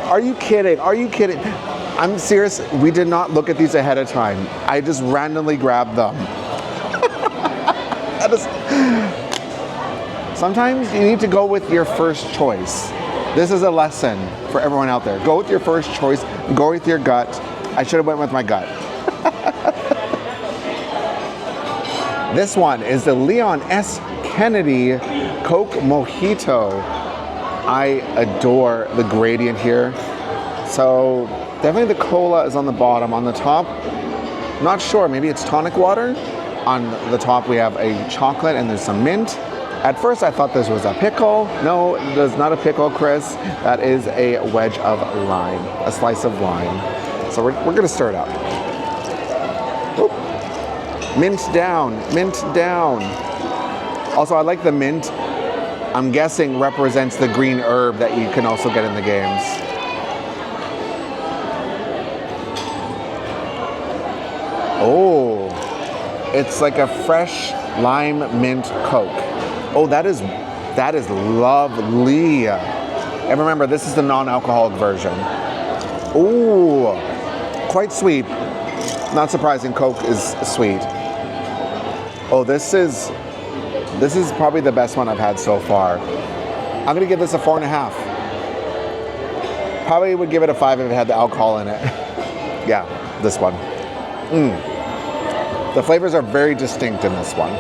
Are you kidding? Are you kidding? I'm serious. We did not look at these ahead of time. I just randomly grabbed them. Sometimes you need to go with your first choice. This is a lesson for everyone out there. Go with your first choice. Go with your gut. I should have went with my gut. This one is the Leon S. Kennedy Coke Mojito. I adore the gradient here. So definitely the cola is on the bottom. On the top, not sure, maybe it's tonic water? On the top we have a chocolate and there's some mint. At first I thought this was a pickle. No, it is not a pickle, Chris. That is a wedge of lime, a slice of lime. So we're gonna stir it up. Oop. Mint down, mint down. Also, I like the mint. I'm guessing represents the green herb that you can also get in the games. Oh, it's like a fresh lime mint Coke. Oh, that is lovely. And remember, this is the non-alcoholic version. Ooh, quite sweet. Not surprising, Coke is sweet. Oh, this is probably the best one I've had so far. I'm gonna give this a 4.5. Probably would give it a 5 if it had the alcohol in it. Yeah, this one. The flavors are very distinct in this one.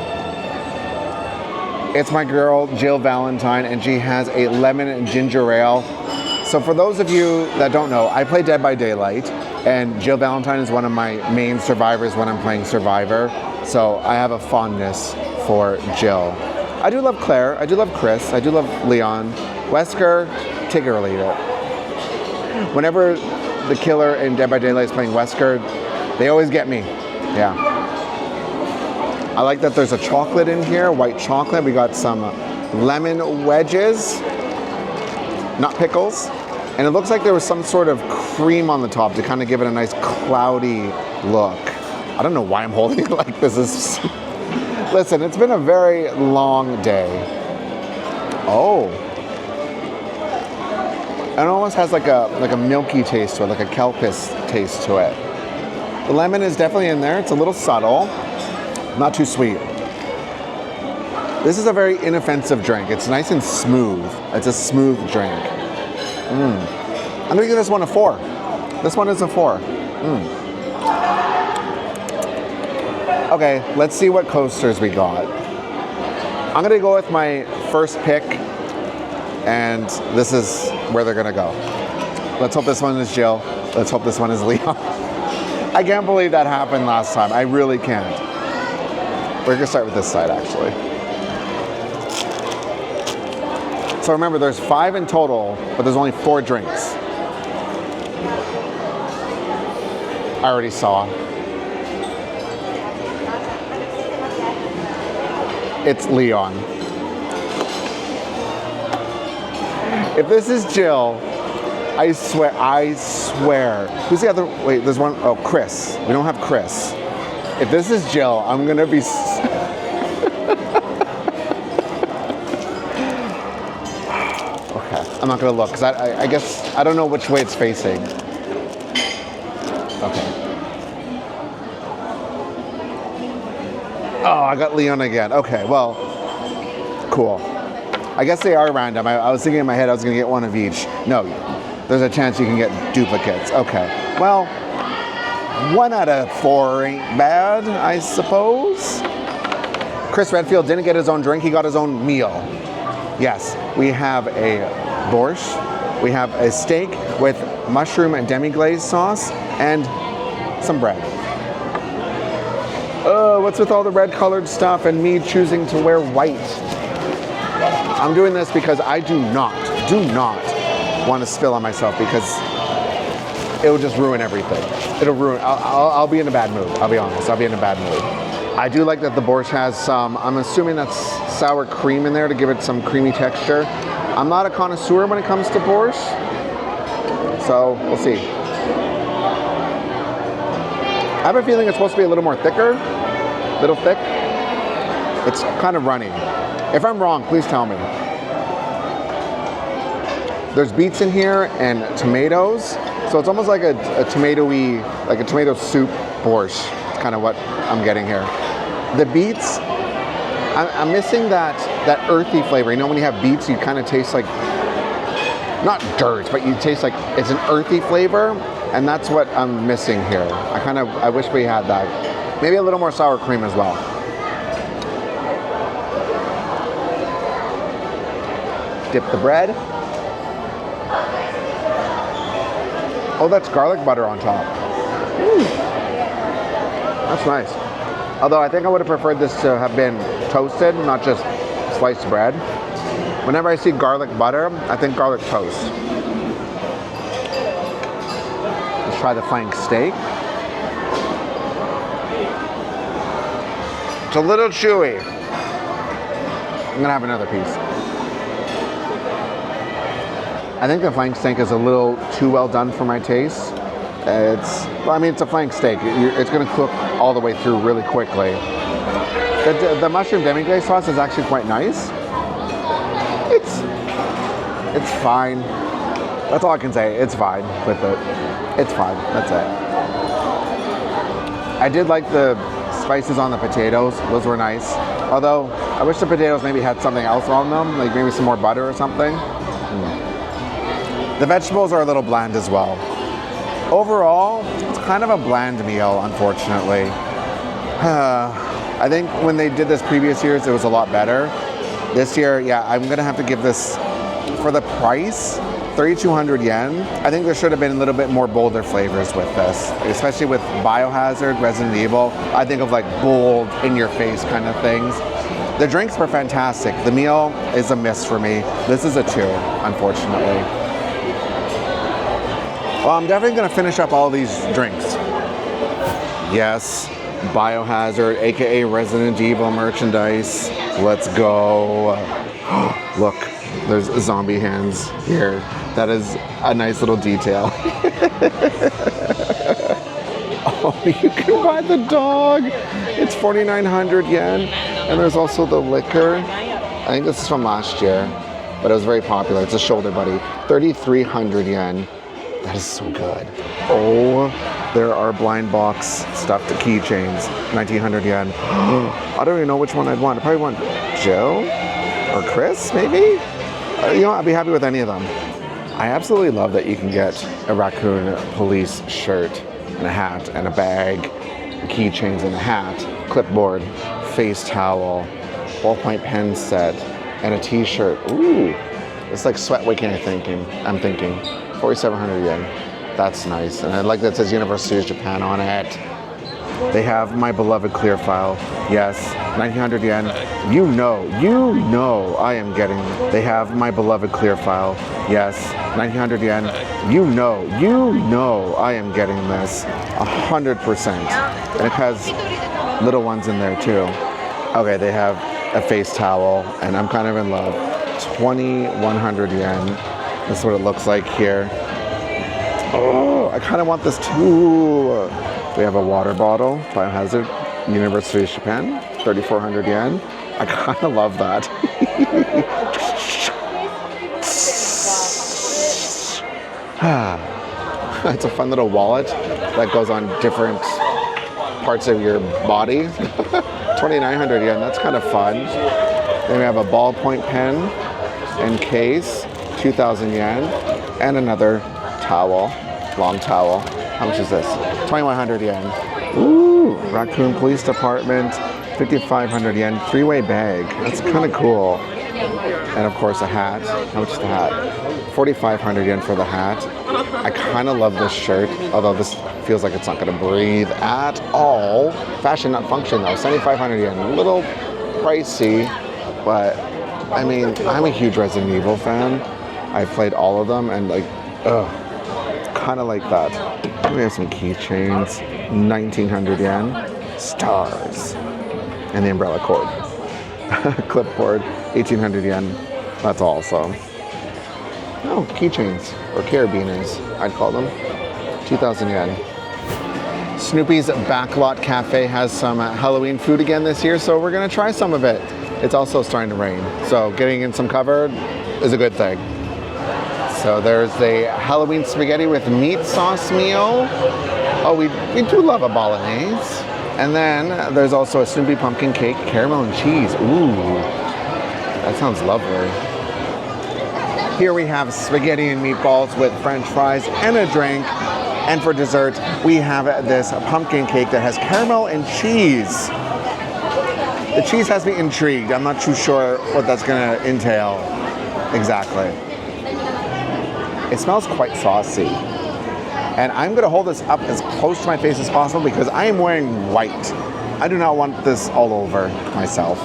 It's my girl, Jill Valentine, and she has a lemon and ginger ale. So for those of you that don't know, I play Dead by Daylight, and Jill Valentine is one of my main survivors when I'm playing Survivor. So I have a fondness for Jill. I do love Claire, I do love Chris, I do love Leon. Wesker, take it or leave it. Whenever the killer in Dead by Daylight is playing Wesker, they always get me. Yeah. I like that there's a chocolate in here, white chocolate. We got some lemon wedges, not pickles. And it looks like there was some sort of cream on the top to kind of give it a nice cloudy look. I don't know why I'm holding it like this. Listen, it's been a very long day. Oh. It almost has like a milky taste to it, like a kelpis taste to it. The lemon is definitely in there. It's a little subtle, not too sweet. This is a very inoffensive drink. It's nice and smooth. It's a smooth drink. I'm gonna give this one a 4. This one is a 4. Okay, let's see what coasters we got. I'm gonna go with my first pick, and this is where they're gonna go. Let's hope this one is Jill. Let's hope this one is Leon. I can't believe that happened last time. I really can't. We're gonna start with this side, actually. So remember, there's 5 in total, but there's only 4 drinks. I already saw. It's Leon. If this is Jill, I swear. Who's the other? Wait, there's one. Oh, Chris. We don't have Chris. If this is Jill, I'm gonna be. Okay, I'm not gonna look because I guess I don't know which way it's facing. Okay. Oh, I got Leon again. Okay, well, cool. I guess they are random. I was thinking in my head I was gonna get one of each. No, there's a chance you can get duplicates. Okay, well, 1 out of 4 ain't bad, I suppose. Chris Redfield didn't get his own drink, he got his own meal. Yes, we have a borscht, we have a steak with mushroom and demi-glaze sauce, and some bread. What's with all the red colored stuff and me choosing to wear white? I'm doing this because I do not want to spill on myself because it will just ruin everything. It'll ruin, I'll be in a bad mood. I'll be honest, I'll be in a bad mood. I do like that the borscht has some, I'm assuming that's sour cream in there to give it some creamy texture. I'm not a connoisseur when it comes to borscht, so we'll see. I have a feeling it's supposed to be a little more thicker, little thick. It's kind of runny. If I'm wrong, please tell me. There's beets in here and tomatoes, so it's almost like a tomatoey, like a tomato soup borscht. It's kind of what I'm getting here. The beets, I'm missing that earthy flavor. You know, when you have beets, you kind of taste like, not dirt, but you taste like it's an earthy flavor, and that's what I'm missing here. I wish we had that. Maybe a little more sour cream as well. Dip the bread. Oh, that's garlic butter on top. That's nice. Although I think I would have preferred this to have been toasted, not just sliced bread. Whenever I see garlic butter, I think garlic toast. Let's try the flank steak. It's a little chewy. I'm gonna have another piece. I think the flank steak is a little too well done for my taste. It's a flank steak. It's gonna cook all the way through really quickly. The mushroom demi-glace sauce is actually quite nice. It's fine. That's all I can say. It's fine with it. It's fine. That's it. I did like the spices on the potatoes. Those were nice. Although, I wish the potatoes maybe had something else on them, like maybe some more butter or something. The vegetables are a little bland as well. Overall, it's kind of a bland meal, unfortunately. I think when they did this previous years, it was a lot better. This year, yeah, I'm gonna have to give this, for the price, 3,200 yen. I think there should have been a little bit more bolder flavors with this, especially with Biohazard, Resident Evil. I think of like bold, in-your-face kind of things. The drinks were fantastic. The meal is a miss for me. This is a 2, unfortunately. Well, I'm definitely gonna finish up all these drinks. Yes, Biohazard, AKA Resident Evil merchandise. Let's go. Look, there's zombie hands here. That is a nice little detail. Oh, you can buy the dog. It's 4,900 yen. And there's also the liquor. I think this is from last year, but it was very popular. It's a shoulder buddy. 3,300 yen. That is so good. Oh, there are blind box stuffed keychains. 1,900 yen. I don't even know which one I'd want. I probably want Joe or Chris, maybe? You know, I'd be happy with any of them. I absolutely love that you can get a raccoon police shirt and a hat and a bag, keychains and a hat, clipboard, face towel, ballpoint pen set, and a t-shirt. Ooh, it's like sweat wicking, I'm thinking. 4,700 yen. That's nice. And I like that it says University of Japan on it. They have my beloved clear file. Yes, 1,900 yen. You know I am getting. They have my beloved clear file. Yes, 1,900 yen. You know I am getting this 100%. And it has little ones in there too. Okay, they have a face towel, and I'm kind of in love. 2,100 yen. This is what it looks like here. Oh, I kind of want this too. We have a water bottle, Biohazard, University of Japan, 3,400 yen. I kind of love that. It's a fun little wallet that goes on different parts of your body. 2,900 yen, that's kind of fun. Then we have a ballpoint pen and case, 2,000 yen, and another towel, long towel. How much is this? 2,100 yen. Ooh, Raccoon Police Department, 5,500 yen, 3-way bag. That's kind of cool. And of course a hat. How much is the hat? 4,500 yen for the hat. I kind of love this shirt, although this feels like it's not going to breathe at all. Fashion, not function though. 7,500 yen. A little pricey, but I mean, I'm a huge Resident Evil fan. I've played all of them and like, kind of like that. We have some keychains, 1,900 yen, stars, and the umbrella cord. Clipboard, 1,800 yen. That's awesome. Oh, keychains, or carabiners, I'd call them. 2,000 yen. Snoopy's Backlot Cafe has some Halloween food again this year, so we're gonna try some of it. It's also starting to rain, so getting in some cover is a good thing. So there's the Halloween spaghetti with meat sauce meal. Oh, we do love a bolognese. And then there's also a Snoopy pumpkin cake, caramel and cheese. Ooh, that sounds lovely. Here we have spaghetti and meatballs with French fries and a drink. And for dessert, we have this pumpkin cake that has caramel and cheese. The cheese has me intrigued. I'm not too sure what that's gonna entail exactly. It smells quite saucy. And I'm gonna hold this up as close to my face as possible because I am wearing white. I do not want this all over myself.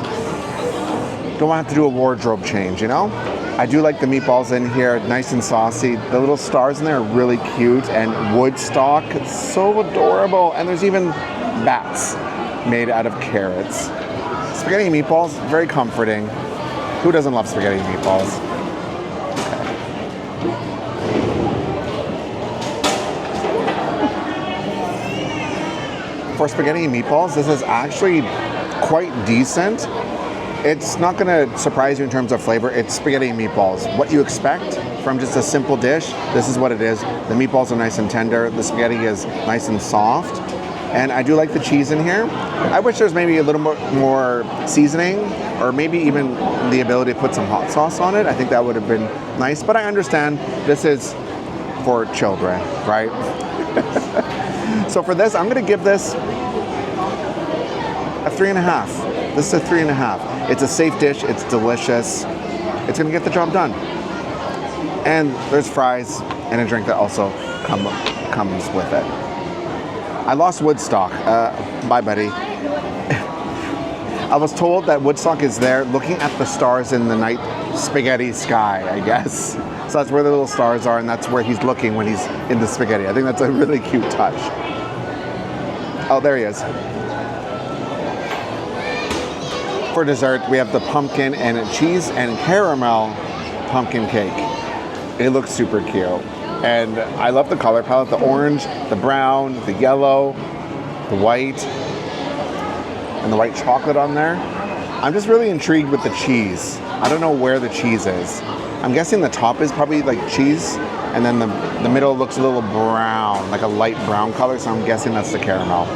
Don't want to have to do a wardrobe change, you know? I do like the meatballs in here, nice and saucy. The little stars in there are really cute, and Woodstock, it's so adorable. And there's even bats made out of carrots. Spaghetti and meatballs, very comforting. Who doesn't love spaghetti and meatballs? Okay. For spaghetti and meatballs, this is actually quite decent. It's not going to surprise you in terms of flavor. It's spaghetti and meatballs. What you expect from just a simple dish, this is what it is. The meatballs are nice and tender. The spaghetti is nice and soft. And I do like the cheese in here. I wish there's maybe a little more seasoning, or maybe even the ability to put some hot sauce on it. I think that would have been nice. But I understand this is for children, right? So for this, I'm going to give this a 3.5. This is a 3.5. It's a safe dish. It's delicious. It's going to get the job done. And there's fries and a drink that also comes with it. I lost Woodstock. Bye, buddy. I was told that Woodstock is there looking at the stars in the night spaghetti sky, I guess. So that's where the little stars are, and that's where he's looking when he's in the spaghetti. I think that's a really cute touch. Oh, there he is. For dessert, we have the pumpkin and cheese and caramel pumpkin cake. It looks super cute. And I love the color palette, the orange, the brown, the yellow, the white, and the white chocolate on there. I'm just really intrigued with the cheese. I don't know where the cheese is. I'm guessing the top is probably like cheese, and then the middle looks a little brown, like a light brown color, so I'm guessing that's the caramel.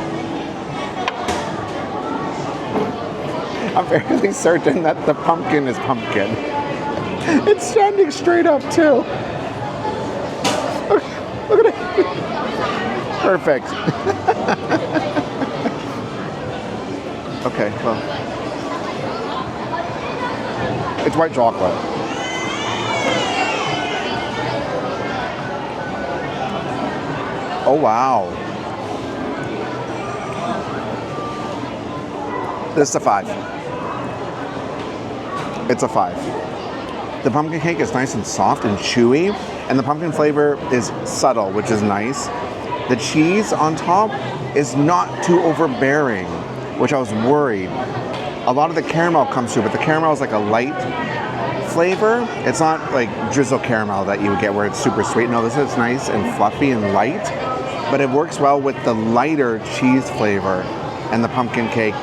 I'm fairly certain that the pumpkin is pumpkin. It's standing straight up too. Look at it. Perfect. Okay, well. It's white chocolate. Oh, wow. This is a 5. It's a 5. The pumpkin cake is nice and soft and chewy, and the pumpkin flavor is subtle, which is nice. The cheese on top is not too overbearing, which I was worried. A lot of the caramel comes through, but the caramel is like a light flavor. It's not like drizzle caramel that you would get where it's super sweet. No, this is nice and fluffy and light, but it works well with the lighter cheese flavor and the pumpkin cake.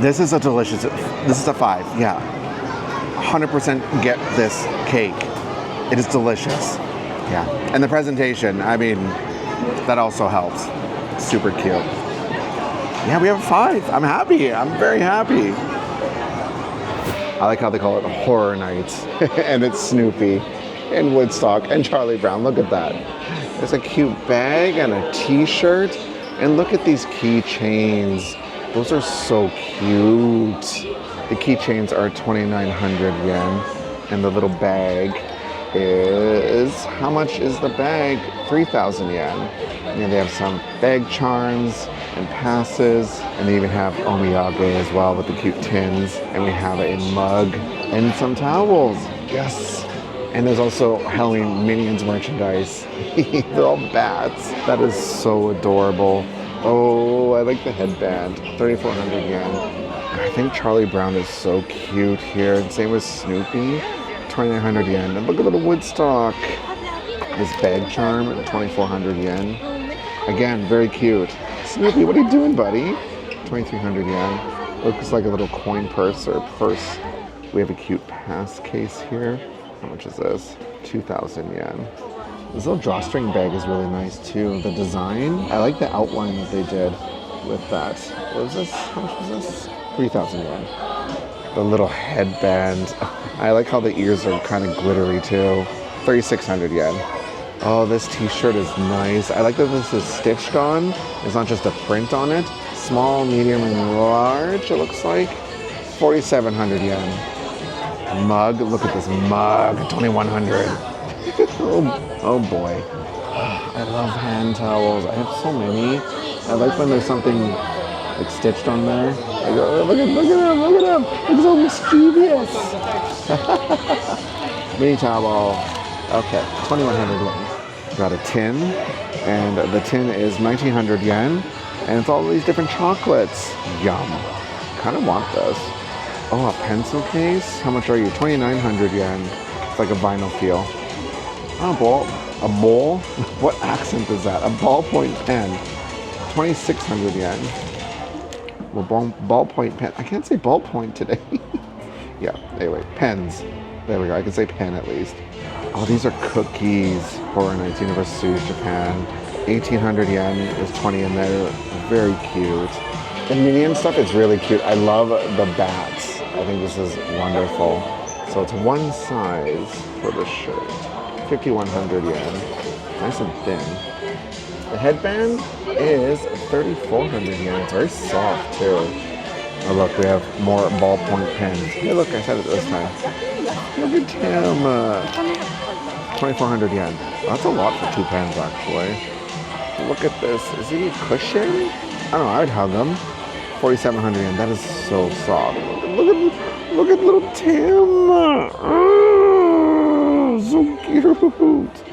This is a delicious, this is a 5, yeah. 100% get this cake. It is delicious. Yeah. And the presentation, I mean, that also helps. Super cute. Yeah, we have a 5. I'm happy. I'm very happy. I like how they call it Horror Nights. And it's Snoopy and Woodstock and Charlie Brown. Look at that. There's a cute bag and a t-shirt. And look at these keychains. Those are so cute. The keychains are 2,900 yen. And the little bag is, how much is the bag? 3,000 yen. And they have some bag charms and passes, and they even have omiyage as well with the cute tins. And we have a mug and some towels. Yes. And there's also Halloween Minions merchandise. They're all bats. That is so adorable. Oh, I like the headband. 3,400 yen. I think Charlie Brown is so cute here. And same with Snoopy. 2,900 yen. And look at little Woodstock. This bag charm, 2,400 yen. Again, very cute. Snoopy, what are you doing, buddy? 2,300 yen. Looks like a little coin purse or purse. We have a cute pass case here. How much is this? 2,000 yen. This little drawstring bag is really nice too. The design, I like the outline that they did with that. What was this? How much was this? 3,000 yen. The little headband. I like how the ears are kind of glittery too. 3,600 yen. Oh, this t-shirt is nice. I like that this is stitched on. It's not just a print on it. Small, medium, and large, it looks like. 4,700 yen. Mug, look at this mug, 2,100. Oh boy. I love hand towels. I have so many. I like when there's something like stitched on there. Like, oh, look at him! It's so mischievous. Mini towel. Okay, 2,100 yen. Got a tin, and the tin is 1,900 yen, and it's all these different chocolates. Yum. Kind of want this. Oh, a pencil case? How much are you? 2,900 yen. It's like a vinyl feel. Oh, a bowl? What accent is that? A ballpoint pen. 2,600 yen. Well, ballpoint pen. I can't say ballpoint today. Yeah, anyway, pens. There we go. I can say pen at least. Oh, these are cookies. Horror Nights, Universal Studios Japan. 1,800 yen. There's 20 in there. Very cute. The Minion stuff is really cute. I love the bats. I think this is wonderful. So it's one size for the shirt. 5,100 yen. Nice and thin. The headband is 3,400 yen. It's very soft too. Oh look, we have more ballpoint pens. Hey look, I said it this time. Look at him. 2,400 yen. That's a lot for 2 pens actually. Look at this. Is he a cushion? I don't know, I would hug him. 4,700 yen. That is so soft. Look at little Tim. Oh, so cute.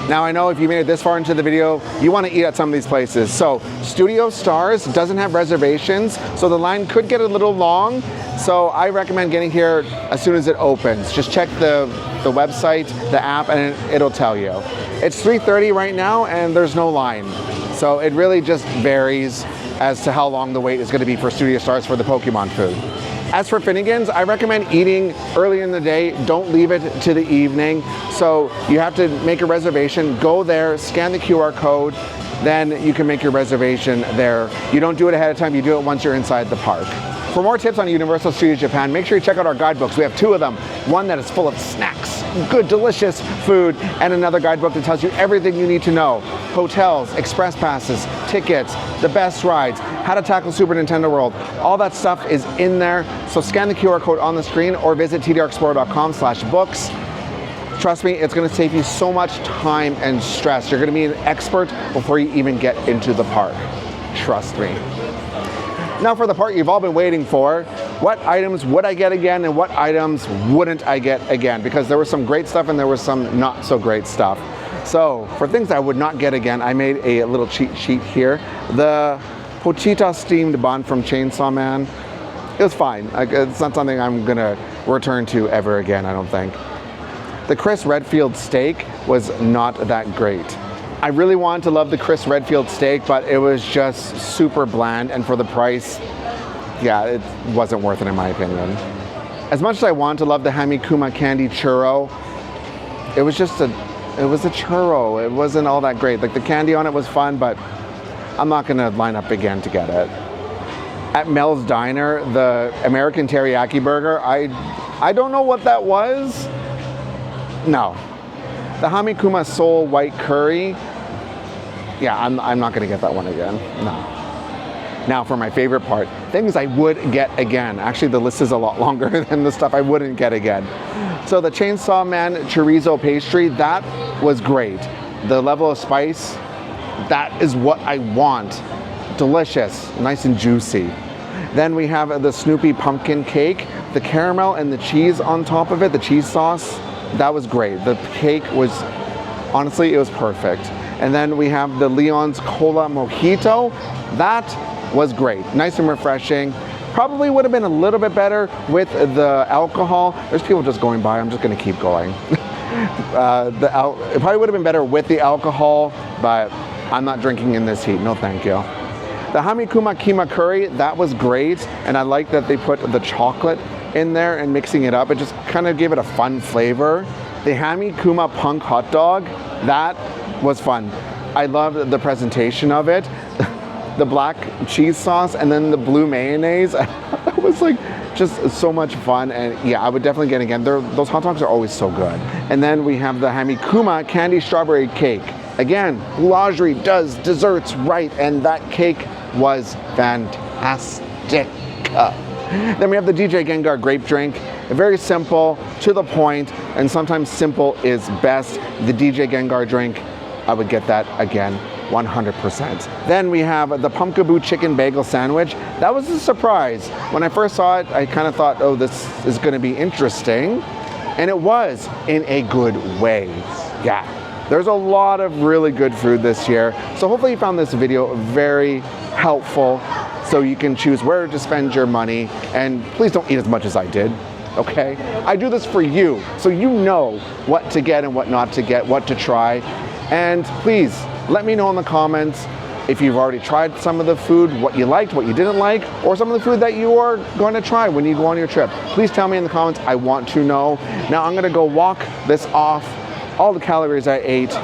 Now I know if you made it this far into the video, you want to eat at some of these places. So Studio Stars doesn't have reservations, so the line could get a little long. So I recommend getting here as soon as it opens. Just check the website, the app, and it'll tell you. It's 3:30 right now and there's no line. So it really just varies as to how long the wait is going to be for Studio Stars for the Pokemon food. As for Finnegan's, I recommend eating early in the day. Don't leave it to the evening. So you have to make a reservation, go there, scan the QR code, then you can make your reservation there. You don't do it ahead of time, you do it once you're inside the park. For more tips on Universal Studios Japan, make sure you check out our guidebooks. We have 2 of them. One that is full of snacks, good, delicious food, and another guidebook that tells you everything you need to know. Hotels, express passes, tickets, the best rides, how to tackle Super Nintendo World. All that stuff is in there. So scan the QR code on the screen or visit TDRExplorer.com/books. Trust me, it's going to save you so much time and stress. You're going to be an expert before you even get into the park. Trust me. Now for the part you've all been waiting for, what items would I get again and what items wouldn't I get again? Because there was some great stuff and there was some not so great stuff. So for things I would not get again, I made a little cheat sheet here. The Pochita steamed bun from Chainsaw Man, it was fine. It's not something I'm gonna return to ever again, I don't think. The Chris Redfield steak was not that great. I really wanted to love the Chris Redfield steak, but it was just super bland, and for the price, yeah, it wasn't worth it in my opinion. As much as I wanted to love the HamiKuma candy churro, it was a churro. It wasn't all that great. Like the candy on it was fun, but I'm not gonna line up again to get it. At Mel's Diner, the American teriyaki burger, I don't know what that was. No. The HamiKuma Soul White Curry, yeah, I'm not gonna get that one again, no. Now for my favorite part, things I would get again. Actually, the list is a lot longer than the stuff I wouldn't get again. So the Chainsaw Man chorizo pastry, that was great. The level of spice, that is what I want. Delicious, nice and juicy. Then we have the Snoopy pumpkin cake, the caramel and the cheese on top of it, the cheese sauce. That was great. The cake was, honestly, it was perfect. And then we have the Leon's Cola Mojito. That was great. Nice and refreshing. Probably would have been a little bit better with the alcohol. There's people just going by. I'm just going to keep going. It probably would have been better with the alcohol, but I'm not drinking in this heat. No, thank you. The HamiKuma Kima Curry, that was great. And I like that they put the chocolate in there and mixing it up. It just kind of gave it a fun flavor. The HamiKuma Punk hot dog, that was fun. I loved the presentation of it. The black cheese sauce and then the blue mayonnaise. That was like just so much fun, and yeah, I would definitely get it again. Those hot dogs are always so good. And then we have the HamiKuma candy strawberry cake. Again, Boulangerie does desserts right, and that cake was fantastic. Then we have the DJ Gengar grape drink. Very simple, to the point, and sometimes simple is best. The DJ Gengar drink, I would get that again 100%. Then we have the Pumpkaboo chicken bagel sandwich. That was a surprise. When I first saw it, I kind of thought, oh, this is going to be interesting. And it was, in a good way. Yeah. There's a lot of really good food this year. So hopefully you found this video very helpful so you can choose where to spend your money. And please don't eat as much as I did. Okay? I do this for you, so you know what to get and what not to get, what to try. And please, let me know in the comments if you've already tried some of the food, what you liked, what you didn't like, or some of the food that you are going to try when you go on your trip. Please tell me in the comments, I want to know. Now I'm gonna go walk this off, all the calories I ate,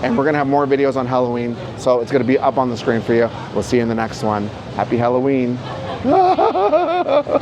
and we're gonna have more videos on Halloween, so it's gonna be up on the screen for you. We'll see you in the next one. Happy Halloween.